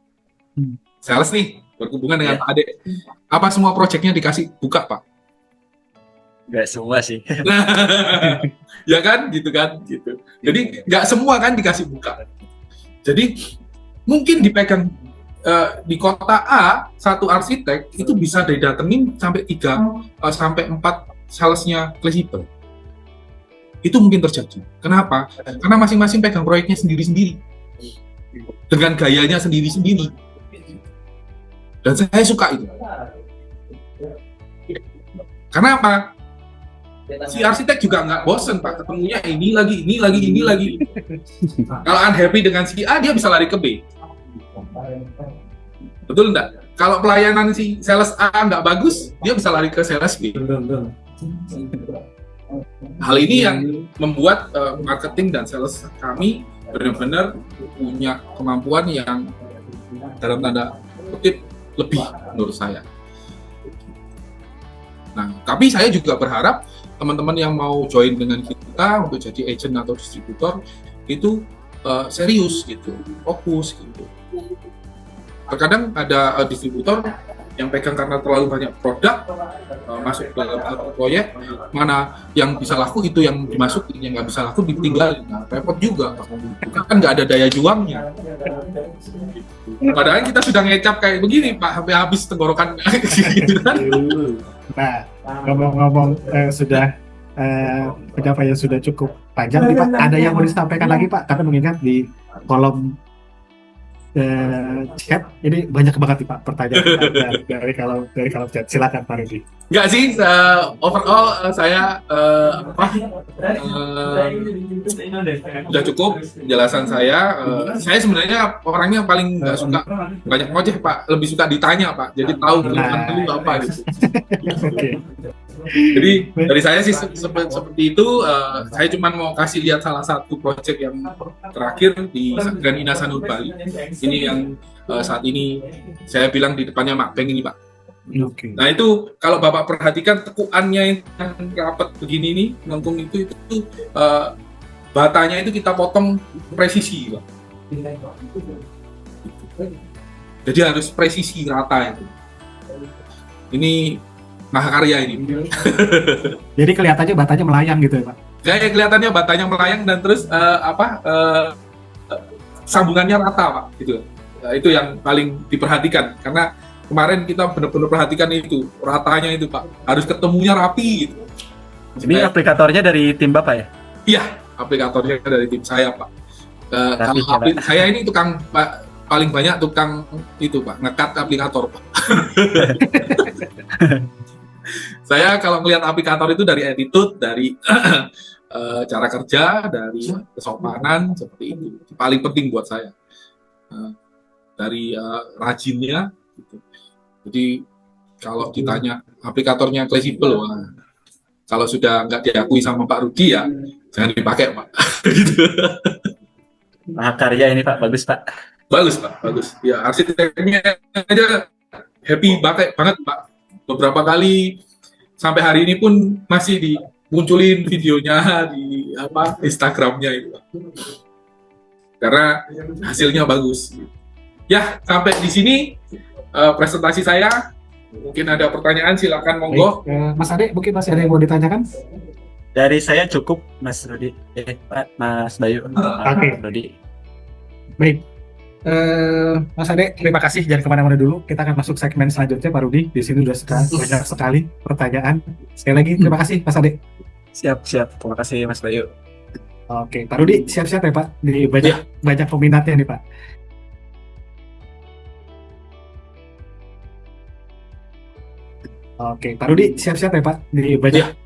sales nih berhubungan dengan Pak Ade. Apa semua proyeknya dikasih buka Pak? Nggak semua sih. Nah, ya kan, gitu kan, gitu. Jadi nggak semua kan dikasih buka. Jadi mungkin dipegang di kota A, satu arsitek itu bisa didatengin sampai 3 sampai 4 salesnya fleksibel. Itu mungkin terjadi. Kenapa? Karena masing-masing pegang proyeknya sendiri-sendiri, dengan gayanya sendiri-sendiri. Dan saya suka itu. Karena apa? Si arsitek juga nggak bosen Pak, ketemunya ini lagi. Kalau unhappy dengan si A, dia bisa lari ke B. Betul enggak? Kalau pelayanan si sales A nggak bagus, dia bisa lari ke sales B. Hal ini yang membuat marketing dan sales kami benar-benar punya kemampuan yang dalam tanda kutip lebih menurut saya. Nah, tapi saya juga berharap teman-teman yang mau join dengan kita untuk jadi agent atau distributor itu serius gitu, fokus gitu. Terkadang ada distributor yang pegang karena terlalu banyak produk masuk dalam satu proyek, mana yang bisa laku itu yang dimasukin, yang nggak bisa laku ditinggalin. Nah, repot juga, kan nggak ada daya juangnya. Padahal kita sudah ngecap kayak begini Pak, sampai habis tenggorokan gitu kan. Nah, ngomong-ngomong sudah penyampaian sudah cukup panjang nih Pak. Ada yang mau disampaikan lagi Pak? Karena mengingat di kolom chat ini banyak banget nih Pak pertanyaan dari kolom chat. Silakan Pak Rudi. Enggak sih, overall saya sudah cukup penjelasan saya. Saya sebenarnya orangnya paling nggak suka banyak ngoceh Pak, lebih suka ditanya Pak. Jadi tahu kelemahan dulu apa gitu. Oke. Jadi dari saya sih seperti itu. Saya cuma mau kasih lihat salah satu proyek yang terakhir di Grand Ina Sanur Bali. Ini yang saat ini saya bilang di depannya Mak Peng ini Pak. Oke. Nah itu kalau Bapak perhatikan tekuannya yang rapat begini nih, melengkung itu batanya itu kita potong presisi Pak. Jadi harus presisi rata itu. Ini mahakarya ini. Jadi kelihatannya batanya melayang gitu ya Pak? Kayak kelihatannya batanya melayang dan terus sambungannya rata Pak. Gitu. Itu yang paling diperhatikan karena kemarin kita benar-benar perhatikan itu ratanya itu Pak. Harus ketemunya rapi gitu. Ini aplikatornya dari tim Bapak ya? Iya, aplikatornya dari tim saya Pak. Kalau saya ini tukang Pak, paling banyak tukang itu Pak, ngekat aplikator Pak. Saya kalau melihat aplikator itu dari attitude, dari cara kerja, dari kesopanan seperti itu. Paling penting buat saya. Dari rajinnya gitu. Jadi Kalau ditanya aplikatornya fleksibel, wah, kalau sudah nggak diakui sama Pak Rudi ya jangan dipakai Pak. Gitu. Mahakarya ini Pak, bagus Pak. Bagus Pak, bagus. Ya arsiteknya aja happy banget Pak. Beberapa kali sampai hari ini pun masih dimunculin videonya di Instagramnya itu Pak. Karena hasilnya bagus. Ya sampai di sini presentasi saya. Mungkin ada pertanyaan, silakan monggo. Mas Ade, mungkin masih ada yang mau ditanyakan? Dari saya cukup Mas Rudi, Pak Mas Bayu. Oke. Rudi. Baik. Mas Ade, terima kasih. Jangan kemana-mana dulu. Kita akan masuk segmen selanjutnya, Pak Rudi. Di sini sudah banyak sekali pertanyaan. Sekali lagi, terima kasih, Mas Ade. Siap. Terima kasih Mas Bayu. Oke, Pak Rudi, siap-siap ya, Pak. Di banyak peminatnya nih, Pak. Oke, Pak Rudi, siap-siap ya, Pak. Di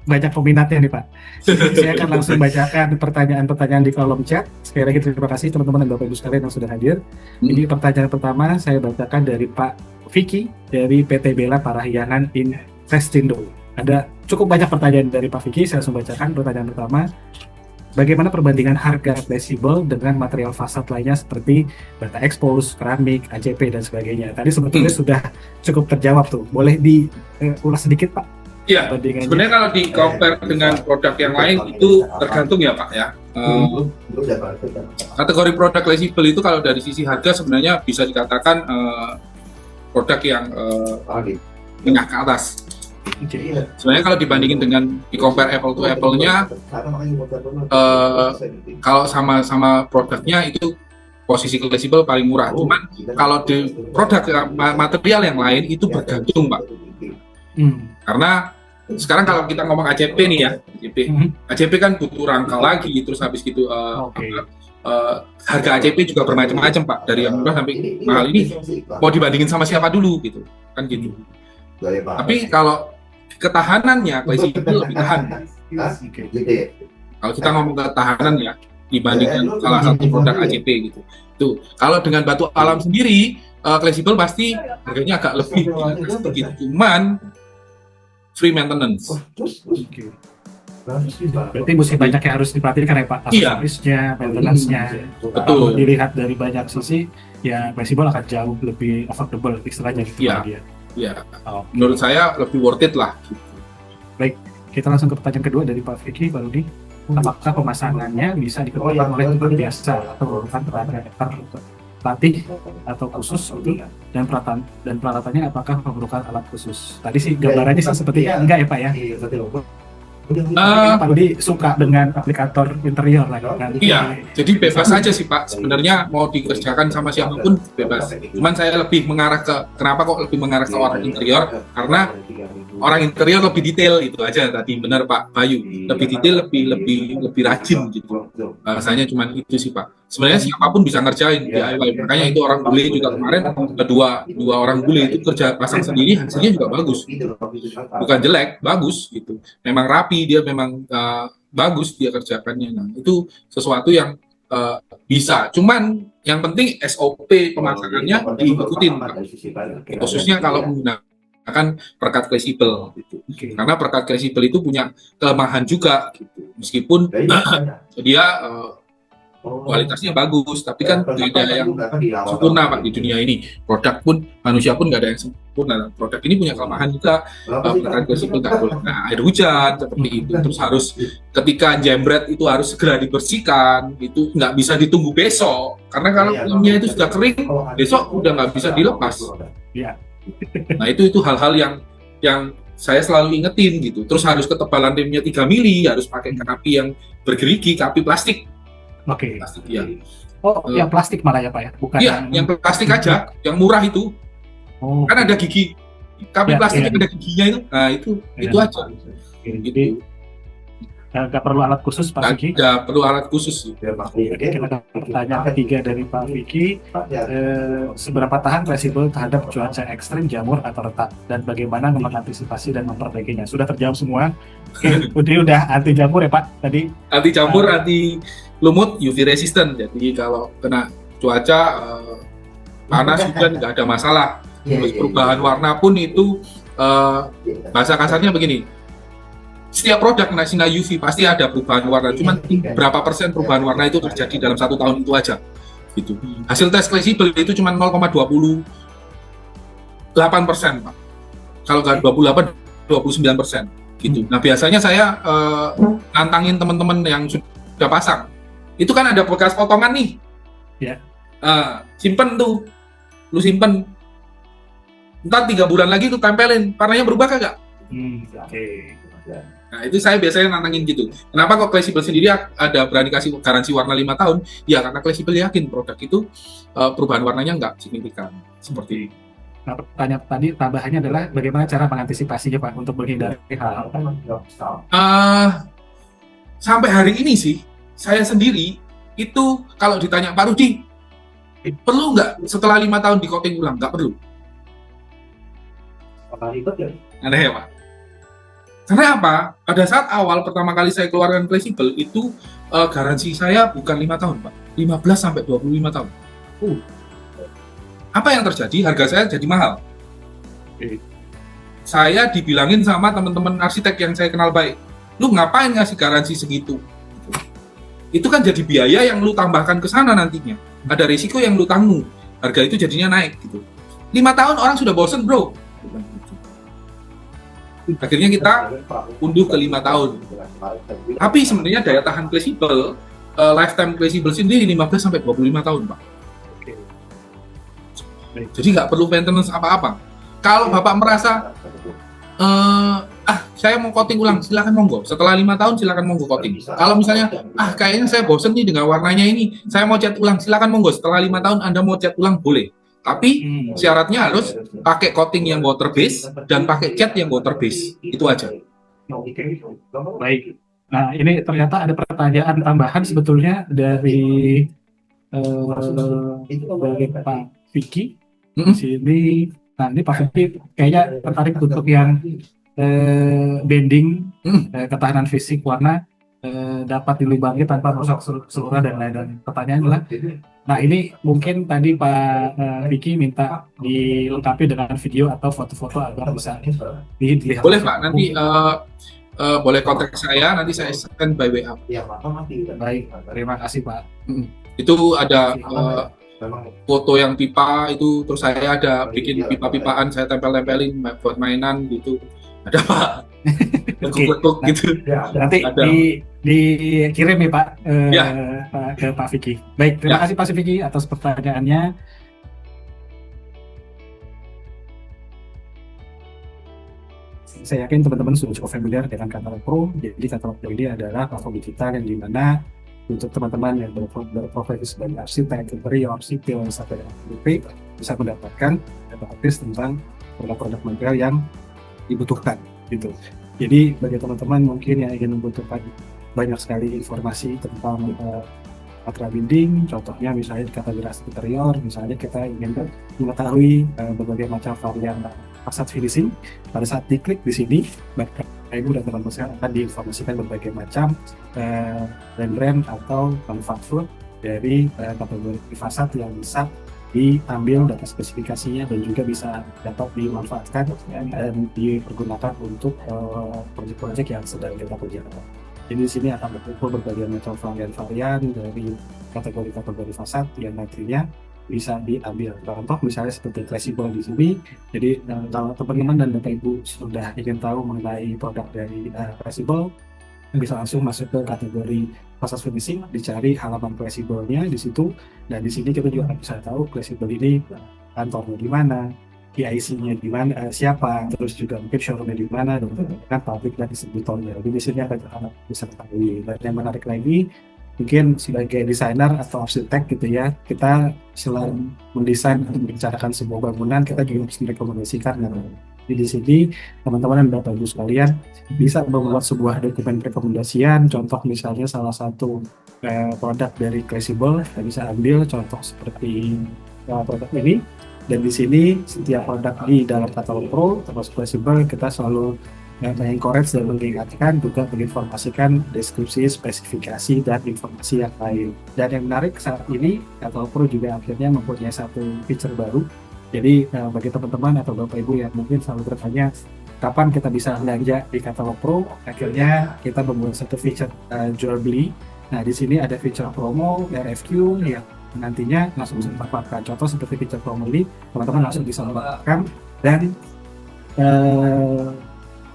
banyak peminatnya nih, Pak. Saya akan langsung bacakan pertanyaan-pertanyaan di kolom chat. Sekali lagi terima kasih teman-teman dan Bapak Ibu sekalian yang sudah hadir. Ini pertanyaan pertama saya bacakan dari Pak Vicky dari PT Bella Parahyangan Investindo. Ada cukup banyak pertanyaan dari Pak Vicky, saya langsung bacakan pertanyaan pertama. Bagaimana perbandingan harga fleksibel dengan material fasad lainnya seperti bata expose, keramik, ACP, dan sebagainya? Tadi sebetulnya sudah cukup terjawab tuh. Boleh diulas sedikit, Pak? Iya, sebenarnya kalau di compare dengan produk yang lain itu tergantung ya Pak ya. Kategori produk fleksibel itu kalau dari sisi harga sebenarnya bisa dikatakan produk yang menengah ke atas. Sebenarnya kalau dibandingin dengan di compare apple to apple-nya, kalau sama produknya itu posisi fleksibel paling murah. Cuman kalau di produk material yang lain itu bergantung Pak. Karena sekarang kalau kita ngomong ACP nih ya, ACP kan butuh rangka lagi, terus habis gitu harga ACP juga bermacam-macam Pak, dari yang murah sampai mahal. Ini mau dibandingin sama siapa dulu gitu, kan gitu. Tapi kalau ketahanannya fleksibel lebih tahan. Kalau kita ngomong ketahanan ya dibandingkan salah satu produk ACP gitu. Tuh, kalau dengan batu alam sendiri fleksibel pasti harganya agak lebih sedikit, cuman free maintenance. Berarti mesti banyak yang harus diperhatikan ya Pak, aksesorisnya, maintenance-nya. Betul. Dilihat dari banyak sisi, ya fleksibel akan jauh lebih affordable istilahnya gitu dia. Ya, menurut saya lebih worth it lah. Baik, kita langsung ke pertanyaan kedua dari Pak Vicky, Pak Rudi. Apakah pemasangannya bisa dikerjakan oleh tempat biasa atau bukan pelatih atau khusus dan peralatannya apakah memerlukan alat khusus? Tadi sih gambarannya sih sepertinya enggak ya Pak ya? Pak Rudi suka dengan aplikator interior lah kan? Iya, jadi bebas aja sih Pak. Sebenarnya mau dikerjakan sama siapapun bebas. Cuman saya lebih mengarah ke kenapa kok lebih mengarah ke orang interior? Karena orang interior lebih detail itu aja tadi, benar Pak Bayu. Lebih detail, lebih rajin gitu. Rasanya cuman itu sih Pak. Sebenarnya siapapun bisa ngerjain DIY. Makanya itu orang bule juga kemarin dua orang bule itu kerja pasang sendiri, hasilnya juga bagus. Bukan jelek, bagus gitu. Memang rapi, dia memang bagus dia kerjakannya. Nah, itu sesuatu yang bisa. Cuman yang penting SOP pemasangannya diikutin, Pak. Khususnya kalau menggunakan perekat fleksibel. Gitu. Karena perekat fleksibel itu punya kelemahan juga. Gitu. Meskipun dia kualitasnya bagus, tapi kan tidak ada yang sempurna Pak di dunia ini. Produk pun, manusia pun nggak ada yang sempurna. Produk ini punya kelemahan juga. Perekat fleksibel nggak boleh air hujan seperti itu. Terus harus ketika jembret itu harus segera dibersihkan. Itu nggak bisa ditunggu besok. Karena kalau filmnya itu sudah kering, besok udah nggak bisa dilepas. Nah itu hal-hal yang saya selalu ingetin gitu. Terus harus ketebalan rimnya 3 mili, harus pakai kapi yang bergerigi, kapi plastik. Plastik, ya. Yang plastik malah ya Pak ya? Bukan yang plastik aja, yang murah itu. Kan ada gigi, kapi plastik yang ada giginya itu. Nah itu aja. Jadi nggak perlu alat khusus Pak Vicky? Nggak perlu alat khusus. Oke, kita ada pertanyaan ketiga dari Pak Vicky. Seberapa tahan fleksibel terhadap cuaca ekstrim, jamur atau retak, dan bagaimana mengantisipasi dan memperbaikinya? Sudah terjawab semua. Udah anti jamur ya Pak tadi? Anti jamur, anti lumut, UV resistant. Jadi kalau kena cuaca panas juga nggak ada masalah. Terus perubahan warna pun itu bahasa kasarnya begini, setiap produk kena sinar UV pasti ada perubahan warna, cuman berapa persen perubahan warna itu terjadi dalam 1 tahun itu aja gitu. Hasil tes fleksibel itu cuma 0,28%, Pak. Kalau nggak 28, 29% gitu. Nah, biasanya saya nantangin teman-teman yang sudah pasang. Itu kan ada bekas potongan nih. Ya. Simpen tuh. Lu simpen. Ntar 3 bulan lagi tuh tempelin. Warnanya berubah kagak? Oke. Nah, itu saya biasanya nantangin gitu. Kenapa kok Classibel sendiri ada berani kasih garansi warna 5 tahun? Ya, karena Classibel yakin produk itu perubahan warnanya nggak signifikan. Seperti itu. Nah, pertanyaan tadi tambahannya adalah bagaimana cara mengantisipasinya Pak untuk menghindari hal-hal sampai hari ini sih, saya sendiri itu kalau ditanya Pak Rudi, perlu nggak setelah 5 tahun di coating ulang? Nggak perlu. Aneh ya Pak? Karena apa? Pada saat awal pertama kali saya keluarkan Classibel itu garansi saya bukan 5 tahun Pak, 15 sampai 25 tahun. Apa yang terjadi? Harga saya jadi mahal. Saya dibilangin sama teman-teman arsitek yang saya kenal baik, lu ngapain ngasih garansi segitu? Itu kan jadi biaya yang lu tambahkan ke sana nantinya. Ada risiko yang lu tanggung. Harga itu jadinya naik gitu. 5 tahun orang sudah bosen bro. Akhirnya kita unduh ke 5 tahun. Tapi sebenarnya daya tahan Classibel, lifetime Classibel sendiri 15 sampai 25 tahun Pak. Jadi nggak perlu maintenance apa-apa. Kalau Bapak merasa saya mau coating ulang, silakan monggo. Setelah 5 tahun silakan monggo coating. Kalau misalnya kayaknya saya bosen nih dengan warnanya ini, saya mau cat ulang, silakan monggo. Setelah 5 tahun Anda mau cat ulang boleh. Tapi syaratnya harus pakai coating yang water base dan pakai cat yang water base. Itu aja. Baik. Nah, ini ternyata ada pertanyaan tambahan sebetulnya dari Pak Vicky. Di sini, nah ini Pak Vicky kayaknya tertarik untuk yang bending, ketahanan fisik warna dapat dilubangi tanpa merusak seluruh dan lain-lain. Pertanyaan adalah, nah ini mungkin tadi Pak Vicky minta dilengkapi dengan video atau foto-foto agar bisa dilihat. Boleh Pak, nanti boleh kontak saya, nanti saya send by WA. Baik, terima kasih Pak. Itu ada foto yang pipa itu, terus saya ada bikin pipa-pipaan, saya tempel-tempelin buat mainan gitu. Ada Pak. Lekuk-lekuk gitu. Nanti ada. dikirim ya Pak, ke Pak Vicky. Baik, terima kasih Pak Vicky atas pertanyaannya. Saya yakin teman-teman sudah cukup familiar dengan Katalog Pro. Jadi Katalog Pro ini adalah platform digital yang dimana untuk teman-teman yang berprofesi sebagai arsitek, interior, sipil, sampai dengan FDP bisa mendapatkan gratis tentang produk-produk material yang dibutuhkan gitu. Jadi bagi teman-teman mungkin yang ingin membutuhkan banyak sekali informasi tentang material binding, contohnya misalnya di kategori interior, misalnya kita ingin mengetahui berbagai macam varian fasad finishing, pada saat diklik di sini, maka Ibu dan teman-teman akan diinformasikan berbagai macam brand atau manufaktur dari kategori fasad yang bisa diambil data spesifikasinya dan juga bisa dapat dimanfaatkan dan dipergunakan untuk proyek-proyek yang sedang kita kerjakan. Jadi di sini akan berkumpul berbagai macam varian-varian dari kategori-kategori fasad yang nantinya bisa diambil. Contoh misalnya seperti Classibel di sini. Jadi kalau teman-teman dan Bapak Ibu sudah ingin tahu mengenai produk dari Classibel, bisa langsung masuk ke kategori fasad finishing, dicari halaman Classibelnya di situ, dan di sini kita juga bisa tahu Classibel ini kantornya di mana, PIC-nya di mana, siapa, terus juga mungkin showroom-nya di mana, dan pabrik dan distributornya. Jadi di sini akan bisa ketahui. Dan yang menarik lagi, mungkin sebagai desainer atau arsitek gitu ya, kita selain mendesain atau membicarakan sebuah bangunan, kita juga harus merekomendasikan. Jadi di sini teman-teman dan Bapak Ibu sekalian bisa membuat sebuah dokumen rekomendasian. Contoh misalnya salah satu produk dari Classibel, kita bisa ambil contoh seperti produk ini. Dan di sini setiap produk di dalam Katalog Pro termasuk Classibel, kita selalu mengencourage dan mengingatkan juga menginformasikan deskripsi, spesifikasi, dan informasi yang lain. Dan yang menarik saat ini, Katalog Pro juga akhirnya mempunyai satu feature baru, Jadi bagi teman-teman atau Bapak Ibu yang mungkin selalu bertanya kapan kita bisa belanja di Katalog Pro, akhirnya kita membuat satu feature jual beli. Nah, di sini ada feature promo, RFQ yang nantinya langsung bisa dimanfaatkan. Contoh seperti feature promo ini, teman-teman langsung bisa memanfaatkan dan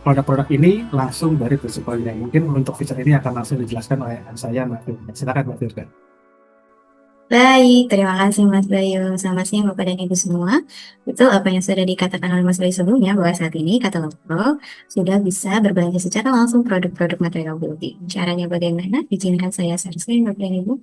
produk-produk ini langsung dari prinsipalnya. Mungkin untuk feature ini akan langsung dijelaskan oleh saya, Mbak Firda. Silakan, Mbak Firda. Baik, terima kasih Mas Bayu. Selamat siang Bapak dan Ibu semua. Betul apa yang sudah dikatakan oleh Mas Bayu sebelumnya, bahwa saat ini Katalog Pro sudah bisa berbelanja secara langsung produk-produk material building. Caranya bagaimana? Izinkan saya sharing Bapak dan Ibu.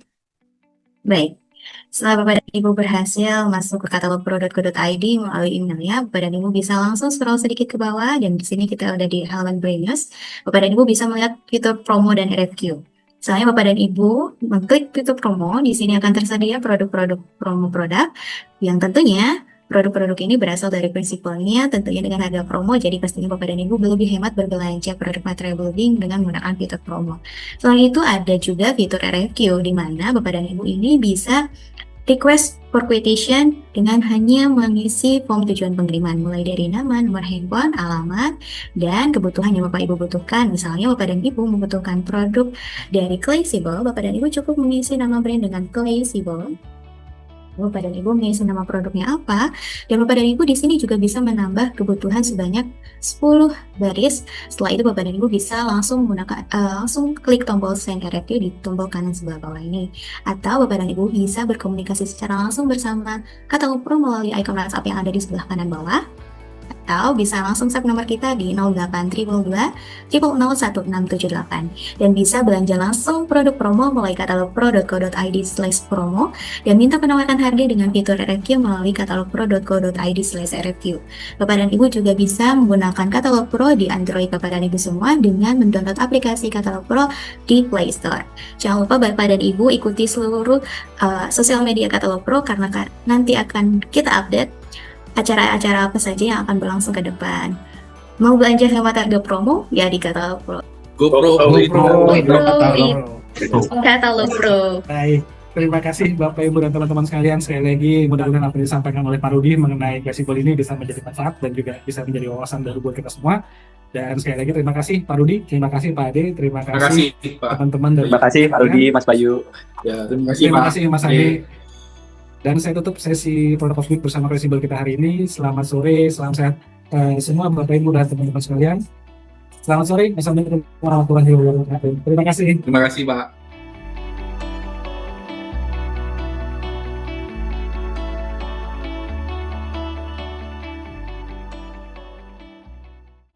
Baik, setelah Bapak dan Ibu berhasil masuk ke katalogpro.co.id melalui emailnya, Bapak dan Ibu bisa langsung scroll sedikit ke bawah, dan di sini kita udah di halaman Brain News. Bapak dan Ibu bisa melihat fitur promo dan RFQ. Soalnya Bapak dan Ibu mengklik fitur promo, di sini akan tersedia produk-produk promo produk yang tentunya produk-produk ini berasal dari prinsipalnya tentunya dengan harga promo, jadi pastinya Bapak dan Ibu lebih hemat berbelanja produk material building dengan menggunakan fitur promo. Selain itu ada juga fitur RFQ di mana Bapak dan Ibu ini bisa request for quotation dengan hanya mengisi form tujuan pengiriman mulai dari nama, nomor handphone, alamat, dan kebutuhan yang Bapak Ibu butuhkan. Misalnya Bapak dan Ibu membutuhkan produk dari Claysible, Bapak dan Ibu cukup mengisi nama brand dengan Claysible. Bapak dan Ibu mengisi nama produknya apa, dan Bapak dan Ibu di sini juga bisa menambah kebutuhan sebanyak 10 baris. Setelah itu Bapak dan Ibu bisa langsung menggunakan langsung klik tombol send RFQ di tombol kanan sebelah bawah ini, atau Bapak dan Ibu bisa berkomunikasi secara langsung bersama Katalog Pro melalui icon WhatsApp yang ada di sebelah kanan bawah, atau bisa langsung save nomor kita di 0822001678 dan bisa belanja langsung produk promo melalui katalogpro.co.id/promo dan minta penawaran harga dengan fitur RFQ melalui katalogpro.co.id/RFQ. Bapak dan Ibu juga bisa menggunakan Katalog Pro di Android Bapak dan Ibu semua dengan mendownload aplikasi Katalog Pro di Play Store. Jangan lupa Bapak dan Ibu ikuti seluruh sosial media Katalog Pro karena nanti akan kita update acara-acara apa saja yang akan berlangsung ke depan. Mau belanja hemat harga promo? Ya di Katalog Pro. GoPro Katalog Pro. Baik, terima kasih Bapak Ibu dan teman-teman sekalian. Sekali lagi mudah-mudahan apa yang disampaikan oleh Pak Rudi mengenai Claysible ini bisa menjadi manfaat dan juga bisa menjadi wawasan baru buat kita semua. Dan sekali lagi terima kasih Pak Rudi, terima kasih Pak Ade, terima kasih teman-teman dari Terima kasih Pak Rudi, Mas Bayu. Ya, terima kasih terima Pak. kasih Mas Ade. Dan saya tutup sesi Product of Week bersama Claysible kita hari ini. Selamat sore, salam sehat semua Bapak Ibu dan teman-teman sekalian. Selamat sore, assalamualaikum warahmatullahi wabarakatuh. Terima kasih. Terima kasih Pak.